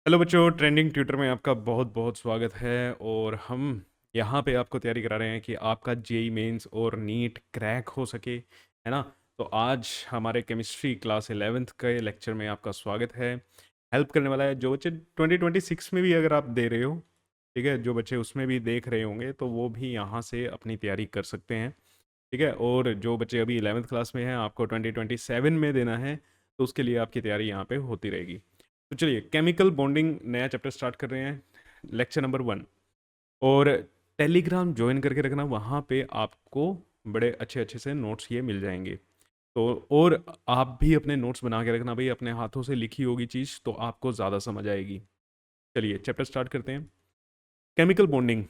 Hello बच्चों, trending tutor में आपका बहुत बहुत स्वागत है। और हम यहाँ पे आपको तैयारी करा रहे हैं कि आपका जेई मेंस और नीट क्रैक हो सके, है ना। तो आज हमारे केमिस्ट्री क्लास 11th के लेक्चर में आपका स्वागत है। हेल्प करने वाला है जो बच्चे 2026 में भी अगर आप दे रहे हो, ठीक है, जो बच्चे उसमें भी देख रहे होंगे तो वो भी यहाँ से अपनी तैयारी कर सकते हैं, ठीक है। और जो बच्चे अभी 11th क्लास में हैं, आपको 2027 में देना है, तो उसके लिए आपकी तैयारी यहाँ पे होती रहेगी। तो चलिए, केमिकल बॉन्डिंग नया चैप्टर स्टार्ट कर रहे हैं, लेक्चर नंबर 1। और टेलीग्राम ज्वाइन करके रखना, वहाँ पे आपको बड़े अच्छे अच्छे से नोट्स ये मिल जाएंगे। तो और आप भी अपने नोट्स बना के रखना भाई, अपने हाथों से लिखी होगी चीज़ तो आपको ज़्यादा समझ आएगी। चलिए चैप्टर स्टार्ट करते हैं। Chemical bonding.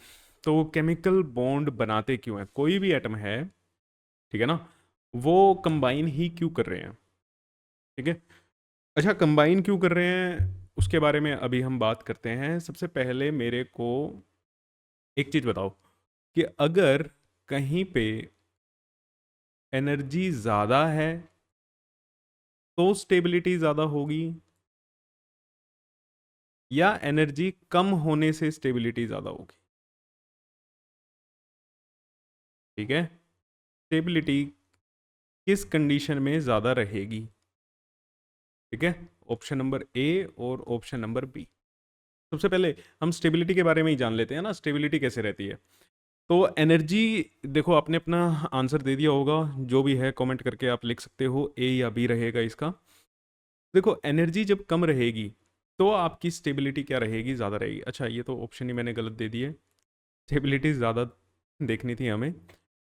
तो केमिकल बॉन्ड बनाते क्यों हैं? कोई भी एटम है, ठीक है ना, वो कंबाइन ही क्यों कर रहे हैं, ठीक है। अच्छा, कंबाइन क्यों कर रहे हैं उसके बारे में अभी हम बात करते हैं। सबसे पहले मेरे को एक चीज़ बताओ कि अगर कहीं पे एनर्जी ज़्यादा है तो स्टेबिलिटी ज़्यादा होगी, या एनर्जी कम होने से स्टेबिलिटी ज़्यादा होगी? ठीक है, स्टेबिलिटी किस कंडीशन में ज़्यादा रहेगी? ठीक है, ऑप्शन नंबर ए और ऑप्शन नंबर बी। सबसे पहले हम स्टेबिलिटी के बारे में ही जान लेते हैं ना, स्टेबिलिटी कैसे रहती है। तो एनर्जी, देखो आपने अपना आंसर दे दिया होगा, जो भी है कमेंट करके आप लिख सकते हो, ए या बी रहेगा इसका। देखो, एनर्जी जब कम रहेगी तो आपकी स्टेबिलिटी क्या रहेगी? ज़्यादा रहेगी। अच्छा, ये तो ऑप्शन ही मैंने गलत दे दिए, स्टेबिलिटी ज़्यादा देखनी थी हमें।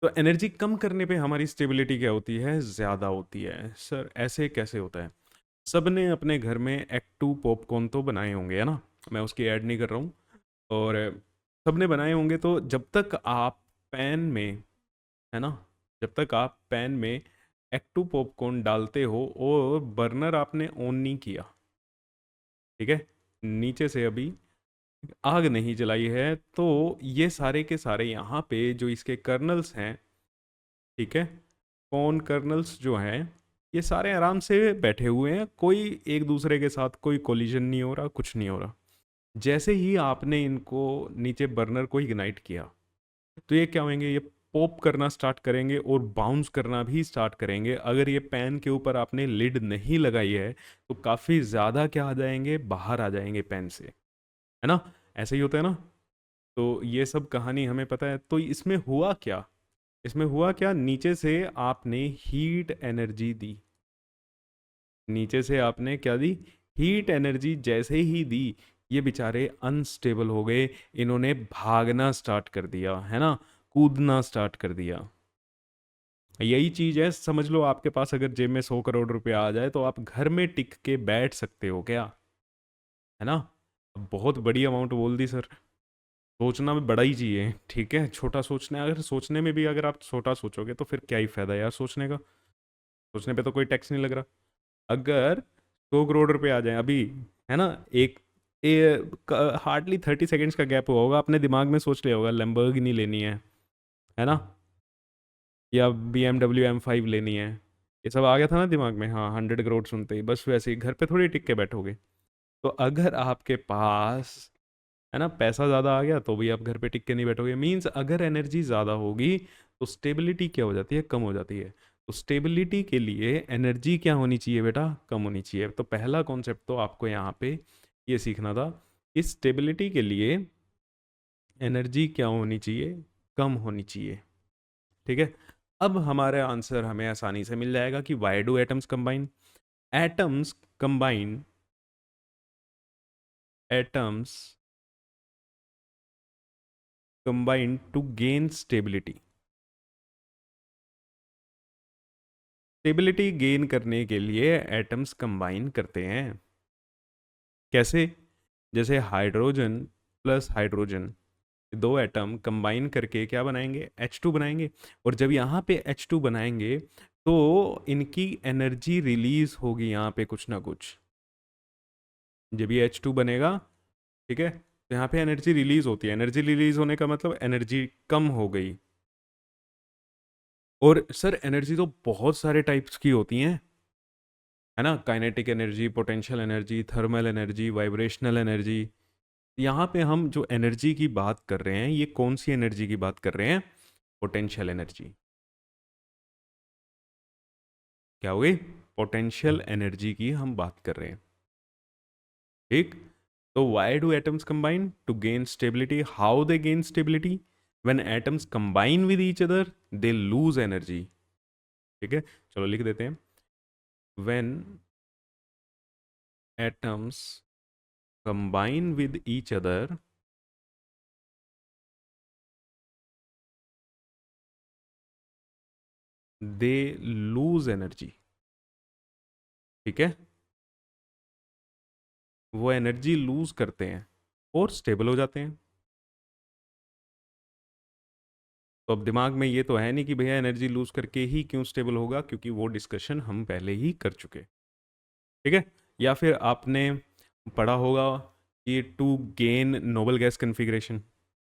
तो एनर्जी कम करने पे हमारी स्टेबिलिटी क्या होती है? ज़्यादा होती है। सर ऐसे कैसे होता है? सब ने अपने घर में एक्टू पॉपकॉर्न तो बनाए होंगे, है ना, मैं उसकी ऐड नहीं कर रहा हूँ। और सब ने बनाए होंगे, तो जब तक आप पैन में, है ना, जब तक आप पैन में एक्टू पॉपकॉर्न डालते हो और बर्नर आपने ऑन नहीं किया, ठीक है, नीचे से अभी आग नहीं जलाई है, तो ये सारे के सारे यहाँ पे जो इसके कर्नल्स हैं, ठीक है, कॉर्न कर्नल्स जो हैं, ये सारे आराम से बैठे हुए हैं, कोई एक दूसरे के साथ कोई कोलिजन नहीं हो रहा, कुछ नहीं हो रहा। जैसे ही आपने इनको नीचे बर्नर को इग्नाइट किया, तो ये क्या होंगे? ये पॉप करना स्टार्ट करेंगे और बाउंस करना भी स्टार्ट करेंगे। अगर ये पैन के ऊपर आपने लिड नहीं लगाई है तो काफ़ी ज़्यादा क्या आ जाएंगे? बाहर आ जाएंगे पैन से, है ना। ऐसे ही होता है ना। तो ये सब कहानी हमें पता है। तो इसमें हुआ क्या? इसमें हुआ क्या, नीचे से आपने हीट एनर्जी दी। नीचे से आपने क्या दी? Heat energy. जैसे ही दी, ये बेचारे अनस्टेबल हो गए, इन्होंने भागना स्टार्ट कर दिया, है ना, कूदना स्टार्ट कर दिया। यही चीज है, समझ लो आपके पास अगर जेब में 100 करोड़ रुपया आ जाए तो आप घर में टिक के बैठ सकते हो क्या? है ना। बहुत बड़ी अमाउंट बोल दी सर। सोचना भी बड़ा ही चाहिए, ठीक है, छोटा सोचना है, अगर सोचने में भी अगर आप छोटा सोचोगे तो फिर क्या ही फायदा यार सोचने का। सोचने पे तो कोई टैक्स नहीं लग रहा। अगर 100 करोड़ रुपए आ जाए अभी, है ना, एक हार्डली 30 सेकेंड्स का गैप हुआ होगा, अपने दिमाग में सोच लिया होगा लैम्बोर्गिनी लेनी है ना, या BMW M5 लेनी है। ये सब आ गया था ना दिमाग में, हाँ, 100 करोड़ सुनते ही बस वैसे ही घर पे थोड़ी टिक के बैठोगे। तो अगर आपके पास, है ना, पैसा ज़्यादा आ गया तो भी आप घर पे टिक के नहीं बैठोगे। मीन्स अगर एनर्जी ज़्यादा होगी तो स्टेबिलिटी क्या हो जाती है? कम हो जाती है। तो स्टेबिलिटी के लिए एनर्जी क्या होनी चाहिए बेटा? कम होनी चाहिए। तो पहला कॉन्सेप्ट तो आपको यहाँ पे ये सीखना था कि स्टेबिलिटी के लिए एनर्जी क्या होनी चाहिए? कम होनी चाहिए, ठीक है। अब हमारे आंसर हमें आसानी से मिल जाएगा कि why do atoms combine. Atoms combine, atoms combine to gain stability. Stability gain करने के लिए एटम्स कंबाइन करते हैं। कैसे? जैसे हाइड्रोजन प्लस हाइड्रोजन, दो एटम कंबाइन करके क्या बनाएंगे? H2 बनाएंगे। और जब यहाँ पे H2 बनाएंगे तो इनकी एनर्जी रिलीज होगी यहाँ पे कुछ ना कुछ। जब ये H2 बनेगा, ठीक है, तो यहाँ पे एनर्जी रिलीज होती है। एनर्जी रिलीज होने का मतलब एनर्जी कम हो गई। और सर एनर्जी तो बहुत सारे टाइप्स की होती हैं। है ना, kinetic energy, potential energy, thermal energy, vibrational energy. यहाँ पे हम जो एनर्जी की बात कर रहे हैं, ये कौन सी एनर्जी की बात कर रहे हैं? Potential energy. क्या हो गई? पोटेंशियल एनर्जी की हम बात कर रहे हैं। ठीक। तो why do atoms combine? To gain stability. How they gain stability? When atoms combine with each other they lose energy. ठीक है, चलो लिख देते हैं। When atoms combine with each other they lose energy. ठीक है, वो एनर्जी लूज करते हैं और स्टेबल हो जाते हैं। तो अब दिमाग में ये तो है नहीं कि भैया एनर्जी लूज करके ही क्यों स्टेबल होगा, क्योंकि वो डिस्कशन हम पहले ही कर चुके। ठीक है। या फिर आपने पढ़ा होगा कि to gain noble gas configuration,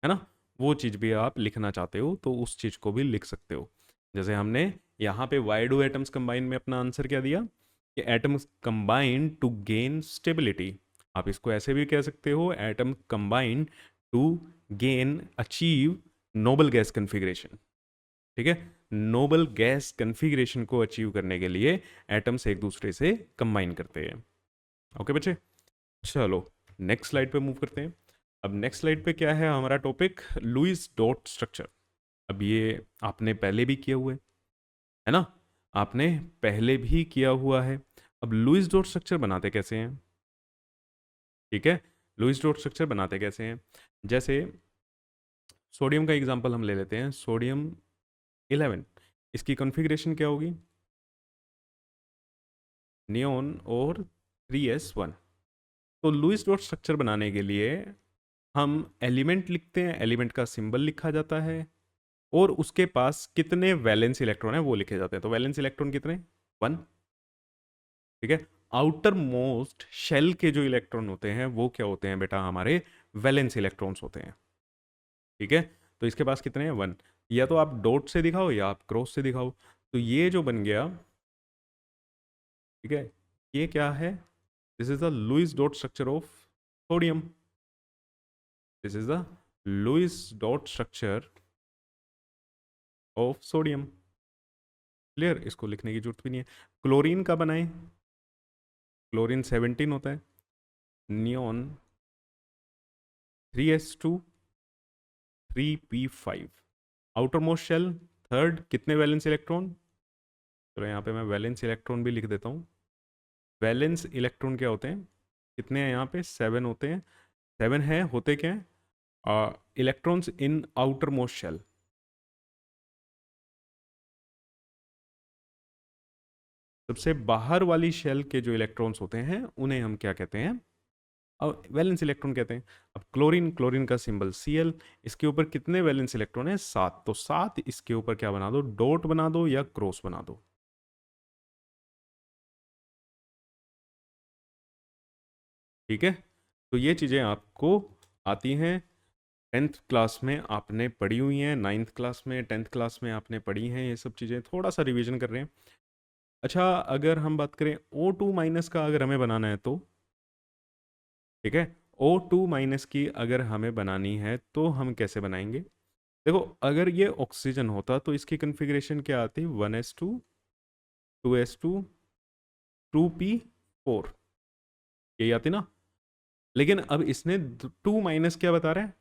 है ना, वो चीज़ भी आप लिखना चाहते हो तो उस चीज़ को भी लिख सकते हो। जैसे हमने यहाँ पे वाई डू एटम्स कंबाइन में अपना आंसर क्या दिया कि atoms combine to gain stability. आप इसको ऐसे भी कह सकते हो, atom combine to gain achieve noble gas configuration. ठीक है, नोबल गैस कन्फिग्रेशन को अचीव करने के लिए एटम्स एक दूसरे से कंबाइन करते हैं। ओके बच्चे, चलो नेक्स्ट स्लाइड पे मूव करते हैं। अब नेक्स्ट स्लाइड पे क्या है हमारा टॉपिक? Lewis dot structure. अब ये आपने पहले भी किया हुआ है ना, आपने पहले भी किया हुआ है। अब लुईस डॉट स्ट्रक्चर बनाते कैसे हैं? ठीक है, लुईस डॉट स्ट्रक्चर बनाते कैसे हैं? जैसे सोडियम का एग्जांपल हम ले लेते हैं, सोडियम 11। इसकी कॉन्फ़िगरेशन क्या होगी? नियोन और 3s1। तो लुईस डॉट स्ट्रक्चर बनाने के लिए हम एलिमेंट लिखते हैं, एलिमेंट का सिंबल लिखा जाता है और उसके पास कितने वैलेंस इलेक्ट्रॉन है वो लिखे जाते हैं। तो वैलेंस इलेक्ट्रॉन कितने? 1। ठीक है, आउटर मोस्ट शेल के जो इलेक्ट्रॉन होते हैं वो क्या होते हैं बेटा? हमारे वैलेंस इलेक्ट्रॉन्स होते हैं। ठीक है, तो इसके पास कितने हैं? 1। या तो आप डॉट से दिखाओ या आप क्रॉस से दिखाओ। तो ये जो बन गया, ठीक है, ये क्या है? This is the Lewis dot structure of sodium. This is the Lewis dot structure of sodium. Clear, इसको लिखने की जरूरत भी नहीं है। क्लोरीन का बनाएं, क्लोरीन 17 होता है। Neon 3s2 3p5। Outer most shell third, कितने वैलेंस इलेक्ट्रॉन? चलो यहाँ पे मैं वैलेंस इलेक्ट्रॉन भी लिख देता हूँ। वैलेंस इलेक्ट्रॉन क्या होते हैं? कितने हैं यहाँ पे? 7 होते हैं। 7 है, होते क्या हैं? Electrons in outer most shell. सबसे बाहर वाली शेल के जो इलेक्ट्रॉन्स होते हैं उन्हें हम क्या कहते हैं? और वैलेंस इलेक्ट्रॉन कहते हैं। अब क्लोरीन, क्लोरीन का सिंबल Cl। इसके ऊपर कितने वैलेंस इलेक्ट्रॉन है? 7। तो 7 इसके ऊपर क्या बना दो? डॉट बना दो या क्रॉस बना दो। ठीक है, तो ये चीज़ें आपको आती हैं। 10th क्लास में आपने पढ़ी हुई हैं, 9th क्लास में, 10th क्लास में आपने पढ़ी हैं ये सब चीज़ें। थोड़ा सा रिवीजन कर रहे हैं। अच्छा, अगर हम बात करें O2 माइनस का, अगर हमें बनाना है तो, ठीक है, O2 माइनस की अगर हमें बनानी है तो हम कैसे बनाएंगे? देखो, अगर ये ऑक्सीजन होता तो इसकी कन्फिग्रेशन क्या आती? 1s2 2s2 2p4, यही आती ना। लेकिन अब इसने 2 माइनस क्या बता रहा है?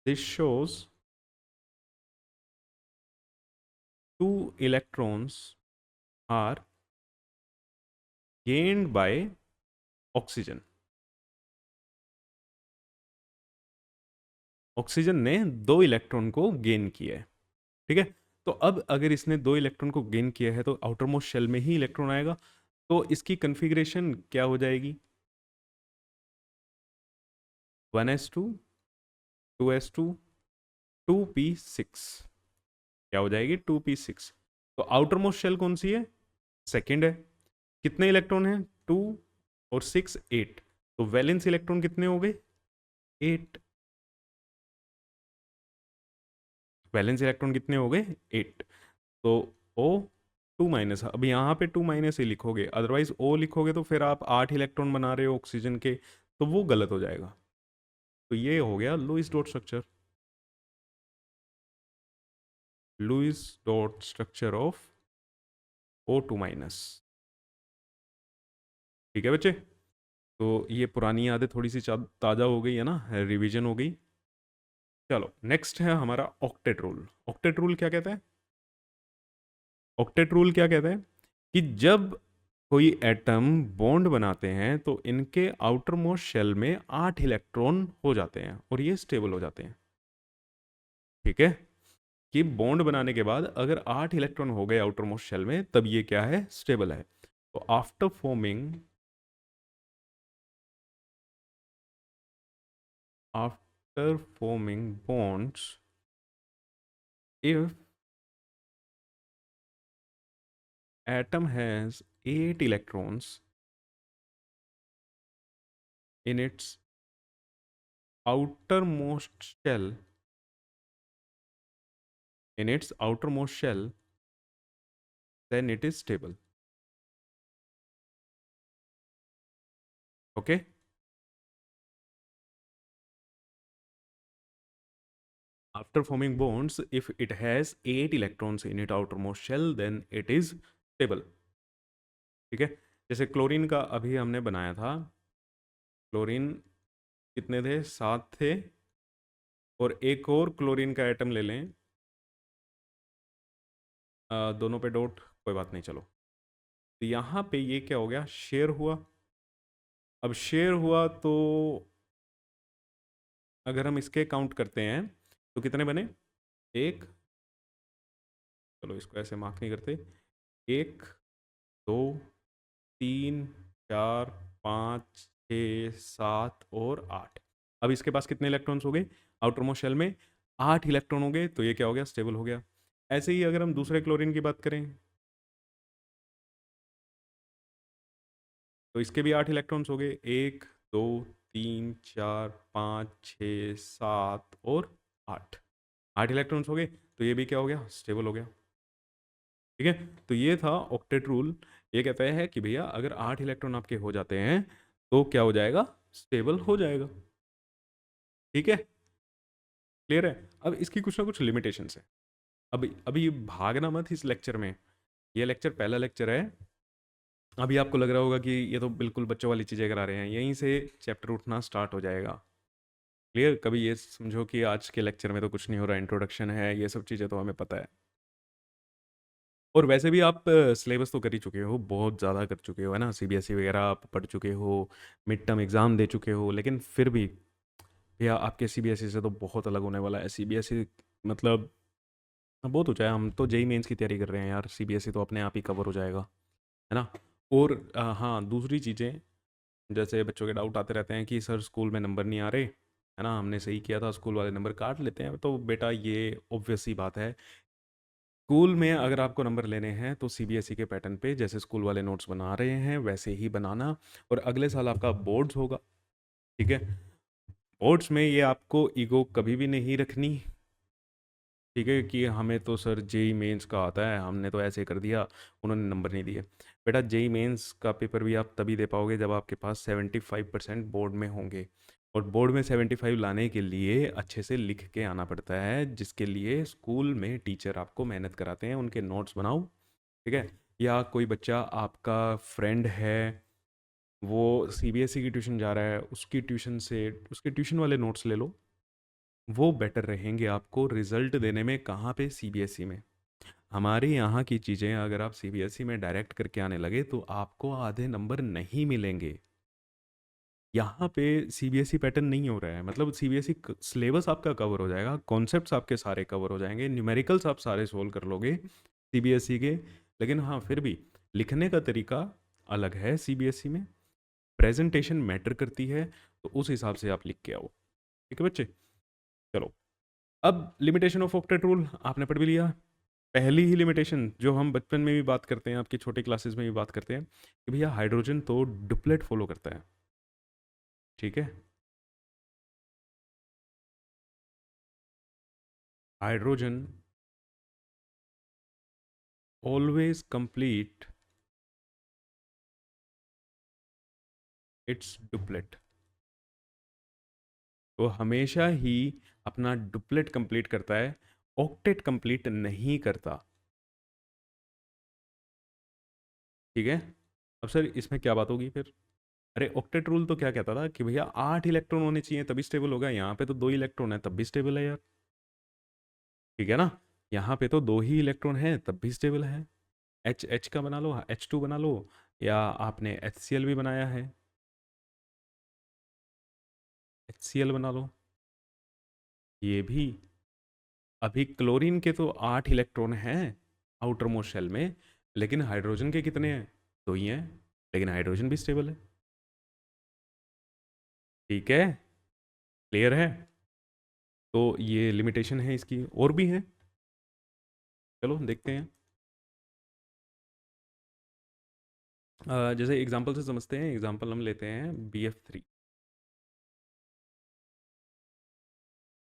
This shows 2 electrons are gained by oxygen। Oxygen ने 2 इलेक्ट्रॉन को गेन किया है। ठीक है, तो अब अगर इसने 2 इलेक्ट्रॉन को गेन किया है तो आउटर मोस्ट शेल में ही इलेक्ट्रॉन आएगा। तो इसकी कन्फिग्रेशन क्या हो जाएगी? 1s2 2s2 2p6। क्या हो जाएगी? 2p6। तो आउटर मोस्ट शेल कौन सी है? सेकेंड है। कितने इलेक्ट्रॉन हैं? 2 और 6 8। तो वैलेंस इलेक्ट्रॉन कितने हो गए? 8। वैलेंस इलेक्ट्रॉन कितने हो गए? 8। तो O टू माइनस, अब यहाँ पे टू माइनस ही लिखोगे, अदरवाइज ओ लिखोगे तो फिर आप 8 इलेक्ट्रॉन बना रहे हो ऑक्सीजन के, तो वो गलत हो जाएगा। तो ये हो गया Lewis dot structure, Lewis dot structure of O2 minus. ठीक है बच्चे, तो ये पुरानी यादें थोड़ी सी ताज़ा हो गई है ना, रिवीजन हो गई। चलो नेक्स्ट है हमारा ऑक्टेट रूल। ऑक्टेट रूल क्या कहता है? ऑक्टेट रूल क्या कहता है कि जब कोई एटम बॉन्ड बनाते हैं तो इनके आउटर मोस्ट शेल में 8 इलेक्ट्रॉन हो जाते हैं और ये स्टेबल हो जाते हैं। ठीक है, कि बॉन्ड बनाने के बाद अगर 8 इलेक्ट्रॉन हो गए आउटर मोस्ट शेल में, तब ये क्या है, स्टेबल है। तो after forming bonds, if atom has 8 electrons in its outermost shell, in its outermost shell, then it is stable. Okay? After forming bonds, if it has 8 electrons in its outermost shell, then it is stable. ठीक है, जैसे chlorine का अभी हमने बनाया था, chlorine कितने थे, 7 थे, और एक और क्लोरीन का एटम ले लें, दोनों पे डॉट, कोई बात नहीं, चलो। तो यहाँ पे ये क्या हो गया, शेयर हुआ। अब शेयर हुआ तो अगर हम इसके काउंट करते हैं तो कितने बने, एक, चलो इसको ऐसे मार्क नहीं करते, एक, दो, तीन, चार, पाँच, छः, सात और आठ। अब इसके पास कितने इलेक्ट्रॉन्स हो गए, आउटर मोस्ट शेल में 8 इलेक्ट्रॉन हो गए, तो ये क्या हो गया, स्टेबल हो गया। ऐसे ही अगर हम दूसरे क्लोरीन की बात करें तो इसके भी 8 इलेक्ट्रॉन्स हो गए, एक, दो, तीन, चार, पाँच, छः, सात और आठ। 8 इलेक्ट्रॉन्स हो गए, तो ये भी क्या हो गया, स्टेबल हो गया। ठीक है, तो ये था ऑक्टेट रूल। ये कहता है कि भैया अगर 8 इलेक्ट्रॉन आपके हो जाते हैं तो क्या हो जाएगा, स्टेबल हो जाएगा। ठीक है, क्लियर है। अब इसकी कुछ ना कुछ लिमिटेशंस है। अभी भागना मत इस लेक्चर में, ये लेक्चर पहला लेक्चर है। अभी आपको लग रहा होगा कि ये तो बिल्कुल बच्चों वाली चीज़ें करा रहे हैं, यहीं से चैप्टर उठना स्टार्ट हो जाएगा। क्लियर, कभी ये समझो कि आज के लेक्चर में तो कुछ नहीं हो रहा, इंट्रोडक्शन है, ये सब चीज़ें तो हमें पता है। और वैसे भी आप सिलेबस तो कर ही चुके हो, बहुत ज़्यादा कर चुके हो, है ना, सीबीएसई वगैरह आप पढ़ चुके हो, मिड टर्म एग्ज़ाम दे चुके हो, लेकिन फिर भी भैया आपके सीबीएसई से तो बहुत अलग होने वाला है। सीबीएसई मतलब, अब बहुत ऊँचा है, हम तो जेई मेंस की तैयारी कर रहे हैं यार, सीबीएसई तो अपने आप ही कवर हो जाएगा, है ना। और हाँ, दूसरी चीज़ें, जैसे बच्चों के डाउट आते रहते हैं कि सर स्कूल में नंबर नहीं आ रहे, है ना, हमने सही किया था, स्कूल वाले नंबर काट लेते हैं, तो बेटा ये ऑब्वियस सी बात है। स्कूल में अगर आपको नंबर लेने हैं तो सीबीएसई के पैटर्न पे जैसे स्कूल वाले नोट्स बना रहे हैं वैसे ही बनाना, और अगले साल आपका बोर्ड्स होगा। ठीक है, बोर्ड्स में ये आपको ईगो कभी भी नहीं रखनी। ठीक है, कि हमें तो सर जेई मेंस का आता है, हमने तो ऐसे कर दिया, उन्होंने नंबर नहीं दिए। बेटा जेई मेंस का पेपर भी आप तभी दे पाओगे जब आपके पास 75% बोर्ड में होंगे, और बोर्ड में 75 लाने के लिए अच्छे से लिख के आना पड़ता है, जिसके लिए स्कूल में टीचर आपको मेहनत कराते हैं, उनके नोट्स बनाओ। ठीक है, या कोई बच्चा आपका फ्रेंड है, वो सीबीएसई की ट्यूशन जा रहा है, उसकी ट्यूशन से उसके ट्यूशन वाले नोट्स ले लो, वो बेटर रहेंगे आपको रिजल्ट देने में। कहाँ पे, सीबीएसई में। हमारे यहाँ की चीज़ें अगर आप सीबीएसई में डायरेक्ट करके आने लगे तो आपको आधे नंबर नहीं मिलेंगे। यहाँ पे सीबीएसई पैटर्न नहीं हो रहा है, मतलब सीबीएसई सिलेबस आपका कवर हो जाएगा, कॉन्सेप्ट्स आपके सारे कवर हो जाएंगे, न्यूमेरिकल्स आप सारे सोल्व कर लोगे सीबीएसई के। लेकिन हाँ, फिर भी लिखने का तरीका अलग है सीबीएसई में, प्रेजेंटेशन मैटर करती है, तो उस हिसाब से आप लिख के आओ। ठीक है बच्चे, चलो। अब लिमिटेशन ऑफ ऑक्टेट रूल आपने पढ़ भी लिया। पहली ही लिमिटेशन जो हम बचपन में भी बात करते हैं, आपकी छोटी क्लासेस में भी बात करते हैं, कि भैया हाइड्रोजन तो डुप्लेट फॉलो करता है। ठीक है, hydrogen always complete it's duplet, तो हमेशा ही अपना डुप्लेट कंप्लीट करता है, ऑक्टेट कंप्लीट नहीं करता। ठीक है। अब सर इसमें क्या बात होगी फिर? अरे ऑक्टेट रूल तो क्या कहता था कि भैया 8 इलेक्ट्रॉन होने चाहिए तभी स्टेबल होगा, यहाँ पे तो 2 इलेक्ट्रॉन है तब भी स्टेबल है यार। ठीक है ना, यहाँ पे तो 2 ही इलेक्ट्रॉन है तब भी स्टेबल है। एच एच का बना लो, H2 बना लो, या आपने HCl भी बनाया है, HCl बना लो, ये भी। अभी क्लोरीन के तो 8 इलेक्ट्रॉन हैं आउटर मोस्ट शेल में, लेकिन हाइड्रोजन के कितने हैं? 2 ही हैं, लेकिन हाइड्रोजन भी स्टेबल है। ठीक है, क्लियर है। तो ये लिमिटेशन है इसकी, और भी है, चलो देखते हैं। जैसे एग्जांपल से समझते हैं, एग्जांपल हम लेते हैं BF3।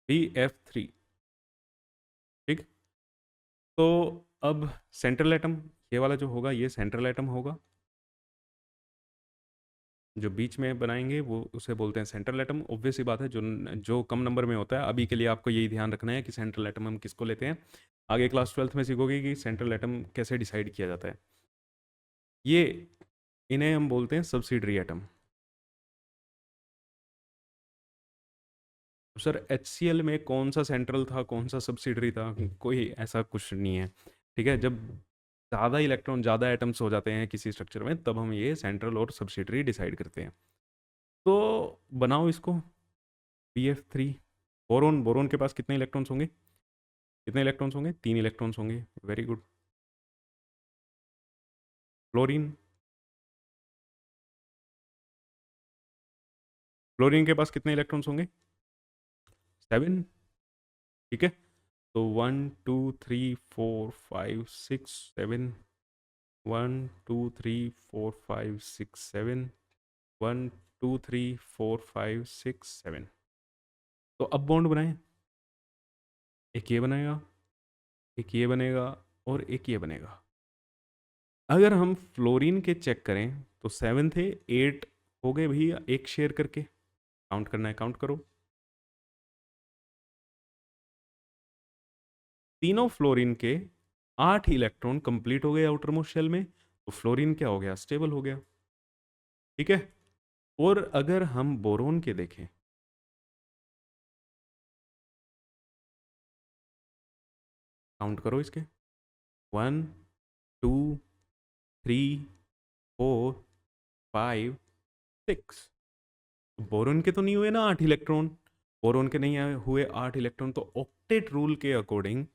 BF3, ठीक। तो अब सेंट्रल एटम, ये वाला जो होगा ये सेंट्रल एटम होगा, जो बीच में बनाएंगे वो उसे बोलते हैं सेंट्रल एटम। ऑब्वियस सी बात है, जो जो कम नंबर में होता है, अभी के लिए आपको यही ध्यान रखना है कि सेंट्रल एटम हम किसको लेते हैं। आगे क्लास 12th में सीखोगे कि सेंट्रल एटम कैसे डिसाइड किया जाता है। ये, इन्हें हम बोलते हैं सब्सिडरी एटम। सर HCl में कौन सा सेंट्रल था कौन सा सब्सिडरी था, कोई ऐसा कुछ नहीं है। ठीक है, जब ज़्यादा इलेक्ट्रॉन ज़्यादा एटम्स हो जाते हैं किसी स्ट्रक्चर में तब हम ये सेंट्रल और सब्सिडरी डिसाइड करते हैं। तो बनाओ इसको, BF3। बोरोन, बोरोन के पास कितने इलेक्ट्रॉन्स होंगे? कितने इलेक्ट्रॉन्स होंगे? 3 इलेक्ट्रॉन्स होंगे, वेरी गुड। फ्लोरीन, फ्लोरीन के पास कितने इलेक्ट्रॉन्स होंगे? 7। ठीक है, तो 1 2 3 4 5 6 7, 1 2 3 4 5 6 7, 1 2 3 4 5 6 7। तो अब बॉन्ड बनाए, एक ये बनेगा, एक ये बनेगा, और एक ये बनेगा। अगर हम फ्लोरीन के चेक करें तो 7 थे, 8 हो गए भैया एक शेयर करके। काउंट करना है, काउंट करो। तीनों फ्लोरीन के 8 इलेक्ट्रॉन कंप्लीट हो गए आउटर मोस्ट शेल में, तो फ्लोरीन क्या हो गया? स्टेबल हो गया। ठीक है। और अगर हम बोरोन के देखें, काउंट करो इसके, 1 2 3 4 5 6। बोरोन के तो नहीं हुए ना 8 इलेक्ट्रॉन, बोरोन के नहीं हुए 8 इलेक्ट्रॉन, तो ऑक्टेट रूल के अकॉर्डिंग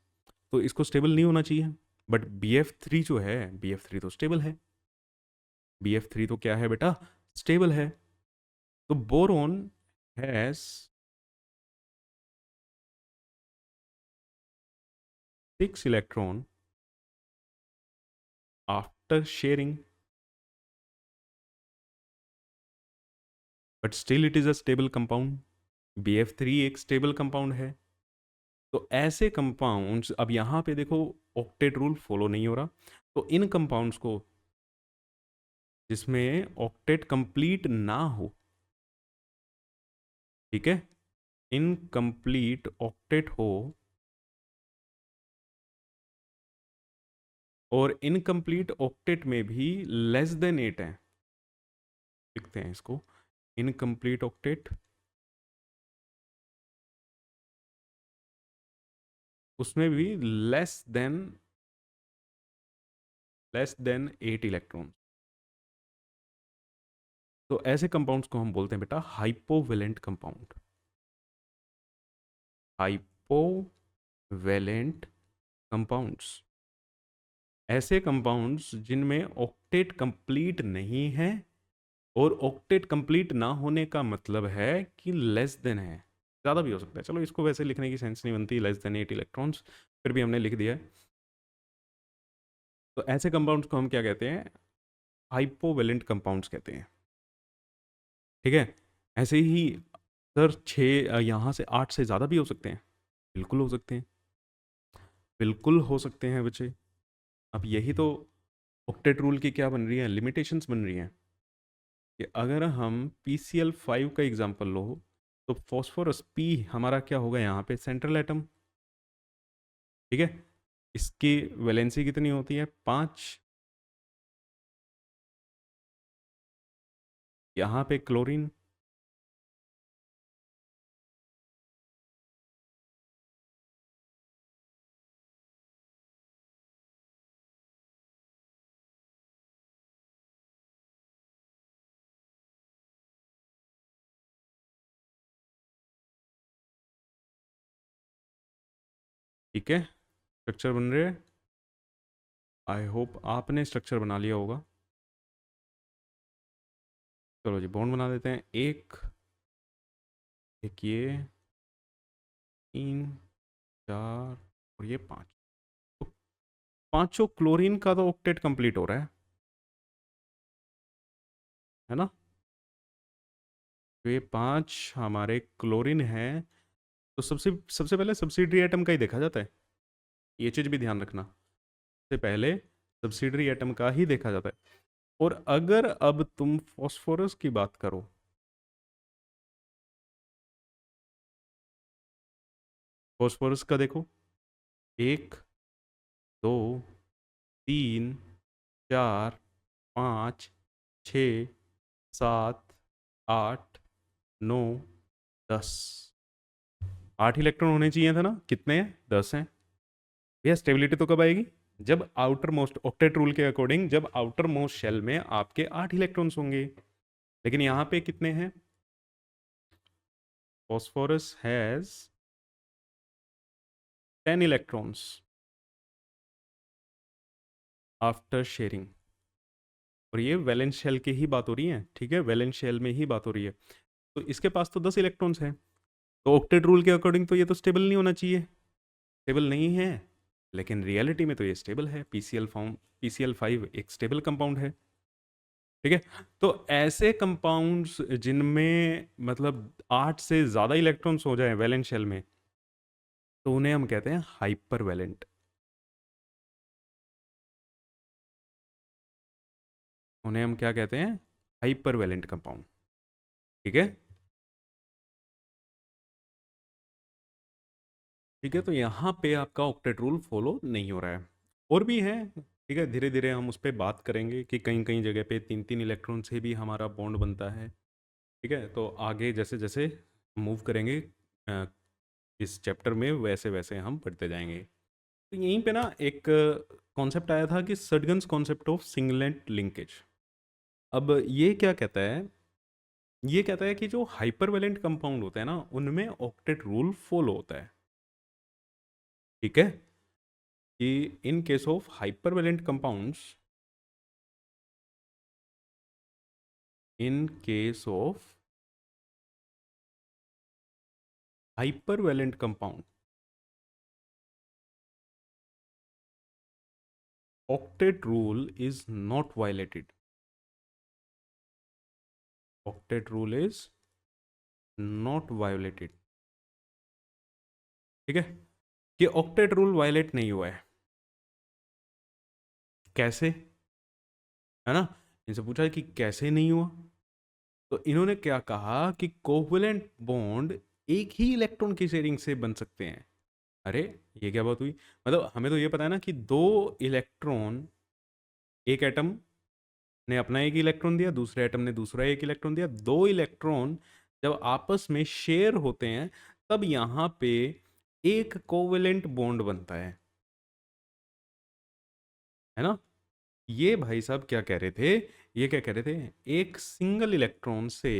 तो इसको स्टेबल नहीं होना चाहिए। बट BF3 जो है, BF3 तो स्टेबल है। BF3 तो क्या है बेटा? स्टेबल है। तो boron has 6 electron after sharing, but still it is a stable compound. BF3 एक स्टेबल कंपाउंड है। तो ऐसे कंपाउंड्स, अब यहाँ पे देखो ऑक्टेट रूल फॉलो नहीं हो रहा, तो इन कंपाउंड्स को जिसमें ऑक्टेट कंप्लीट ना हो, ठीक है, इनकम्प्लीट ऑक्टेट हो, और इनकम्प्लीट ऑक्टेट में भी लेस देन 8 है, लिखते हैं इसको, इनकम्प्लीट ऑक्टेट, उसमें भी लेस देन 8 इलेक्ट्रॉन, तो ऐसे कंपाउंड्स को हम बोलते हैं बेटा हाइपोवेलेंट कंपाउंड। हाइपोवेलेंट कंपाउंड्स, ऐसे कंपाउंड्स जिनमें ऑक्टेट कंप्लीट नहीं है, और ऑक्टेट कंप्लीट ना होने का मतलब है कि लेस देन है, ज़्यादा भी हो सकता है। चलो इसको वैसे लिखने की सेंस नहीं बनती, लेस देन 8 इलेक्ट्रॉन्स, फिर भी हमने लिख दिया है। तो ऐसे कंपाउंड्स को हम क्या कहते हैं? हाइपोवेलेंट कंपाउंड्स कहते हैं। ठीक है। ऐसे ही सर 6 यहाँ से 8 से ज़्यादा भी हो सकते हैं, बिल्कुल हो सकते हैं, बिल्कुल हो सकते हैं बच्चे। अब यही तो ऑक्टेट रूल की क्या बन रही है, लिमिटेशंस बन रही हैं कि अगर हम PCl5 का एग्जांपल लो तो फॉस्फोरस P हमारा क्या होगा यहाँ पे, सेंट्रल एटम। ठीक है, इसकी वैलेंसी कितनी होती है, 5। यहाँ पे क्लोरीन, ठीक है, स्ट्रक्चर बन रहे हैं। आई होप आपने स्ट्रक्चर बना लिया होगा। चलो जी, बॉन्ड बना देते हैं। एक ये, 3, 4 और ये 5। तो पांचों क्लोरीन का तो ऑक्टेट कंप्लीट हो रहा है ना। तो ये 5 हमारे क्लोरीन है। तो सबसे सबसे पहले सब्सिडरी एटम का ही देखा जाता है, ये चीज़ भी ध्यान रखना। सबसे पहले सब्सिडरी एटम का ही देखा जाता है। और अगर अब तुम फॉस्फोरस की बात करो, फॉस्फोरस का देखो, 1, 2, 3, 4, 5, 6, 7, 8, 9, 10। 8 इलेक्ट्रॉन होने चाहिए था ना, कितने हैं, 10 हैं। भैया स्टेबिलिटी तो कब आएगी, जब आउटर मोस्ट, ऑक्टेट रूल के अकॉर्डिंग जब आउटर मोस्ट शेल में आपके 8 इलेक्ट्रॉन्स होंगे। लेकिन यहाँ पे कितने हैं, phosphorus has 10 electrons after sharing। और ये वैलेंस शेल की ही बात हो रही है, ठीक है, वैलेंस शेल में ही बात हो रही है। तो इसके पास तो 10 इलेक्ट्रॉन्स हैं। तो ऑक्टेट रूल के अकॉर्डिंग तो ये तो स्टेबल नहीं होना चाहिए, स्टेबल नहीं है। लेकिन रियलिटी में तो ये स्टेबल है। PCl5 एक स्टेबल कंपाउंड है। ठीक है, तो ऐसे कंपाउंड्स जिनमें मतलब 8 से ज़्यादा इलेक्ट्रॉन्स हो जाए वैलेंस शेल में, तो उन्हें हम कहते हैं हाइपर वैलेंट। उन्हें हम क्या कहते हैं, हाइपर वैलेंट कंपाउंड। ठीक है, ठीक है, तो यहाँ पे आपका ऑक्टेट रूल फॉलो नहीं हो रहा है। और भी है, ठीक है, धीरे धीरे हम उस पर बात करेंगे कि कहीं कहीं जगह पे 3 3 इलेक्ट्रॉन से भी हमारा बॉन्ड बनता है। ठीक है, तो आगे जैसे जैसे मूव करेंगे अ, इस चैप्टर में, वैसे वैसे हम पढ़ते जाएंगे। तो यहीं पे ना एक कॉन्सेप्ट आया था कि सडगन्स कॉन्सेप्ट ऑफ सिंगलेट लिंकेज। अब ये क्या कहता है, ये कहता है कि जो हाइपरवेलेंट कंपाउंड होते हैं ना, उनमें ऑक्टेट रूल फॉलो होता है। ठीक है, कि in case of hypervalent compounds, in case of hypervalent compound, octet rule is not violated। octet rule is not violated। ठीक है, कि octet rule वायलेट नहीं हुआ है। कैसे, है ना, इनसे पूछा है कि कैसे नहीं हुआ। तो इन्होंने क्या कहा कि कोवलेंट बॉन्ड एक ही इलेक्ट्रॉन की शेयरिंग से बन सकते हैं। अरे, ये क्या बात हुई, मतलब हमें तो ये पता है ना कि दो इलेक्ट्रॉन, एक एटम ने अपना एक इलेक्ट्रॉन दिया, दूसरे एटम ने दूसरा एक इलेक्ट्रॉन दिया, दो इलेक्ट्रॉन जब आपस में शेयर होते हैं तब यहां पे एक कोवेलेंट बॉन्ड बनता है ना। ये भाई साहब क्या कह रहे थे, ये क्या कह रहे थे, एक सिंगल इलेक्ट्रॉन से,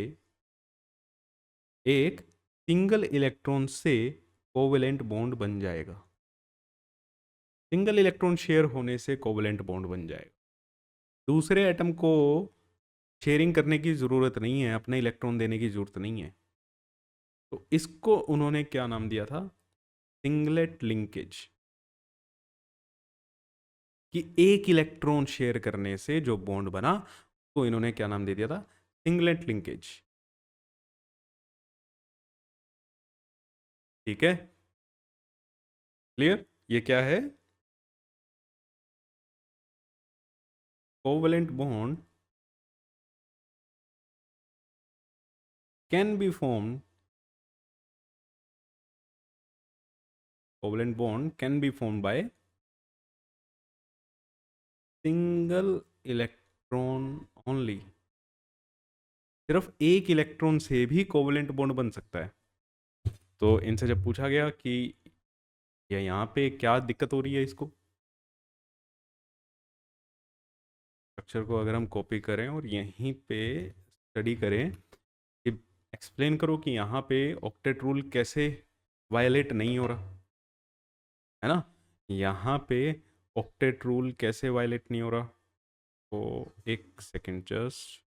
एक सिंगल इलेक्ट्रॉन से कोवेलेंट बॉन्ड बन जाएगा। सिंगल इलेक्ट्रॉन शेयर होने से कोवेलेंट बॉन्ड बन जाएगा। दूसरे एटम को शेयरिंग करने की ज़रूरत नहीं है, अपने इलेक्ट्रॉन देने की ज़रूरत नहीं है। तो इसको उन्होंने क्या नाम दिया था, सिंगलेट लिंकेज। कि एक इलेक्ट्रॉन शेयर करने से जो बॉन्ड बना, तो इन्होंने क्या नाम दे दिया था, सिंगलेट लिंकेज। ठीक है, क्लियर, ये क्या है, covalent bond can be formed covalent bond can be formed by single electron only. सिर्फ एक इलेक्ट्रॉन से भी कोवेलेंट बॉन्ड बन सकता है। तो इनसे जब पूछा गया कि यहाँ पे क्या दिक्कत हो रही है, इसको स्ट्रक्चर को अगर हम कॉपी करें और यहीं पे स्टडी करें कि एक्सप्लेन करो कि यहाँ पे ऑक्टेट रूल कैसे वायलेट नहीं हो रहा है ना, यहाँ पे ऑक्टेट रूल कैसे वायलेट नहीं हो रहा। तो एक सेकेंड जस्ट,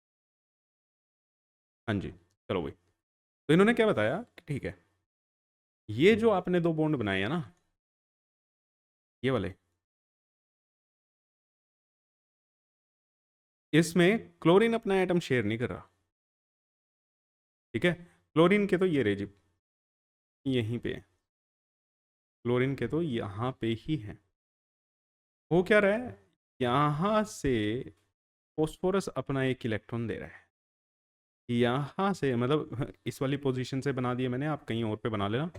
हाँ जी, चलो भाई। तो इन्होंने क्या बताया कि ठीक है, ये जो आपने दो बॉन्ड बनाए हैं ना, ये वाले, इसमें क्लोरीन अपना एटम शेयर नहीं कर रहा। ठीक है, क्लोरीन के तो ये रेजिप यहीं पे है, क्लोरीन के तो यहाँ पे ही है। हो क्या रहा है, यहाँ से फॉस्फोरस अपना एक इलेक्ट्रॉन दे रहा है, यहाँ से मतलब इस वाली पोजीशन से बना दिया मैंने, आप कहीं और पे बना लेना।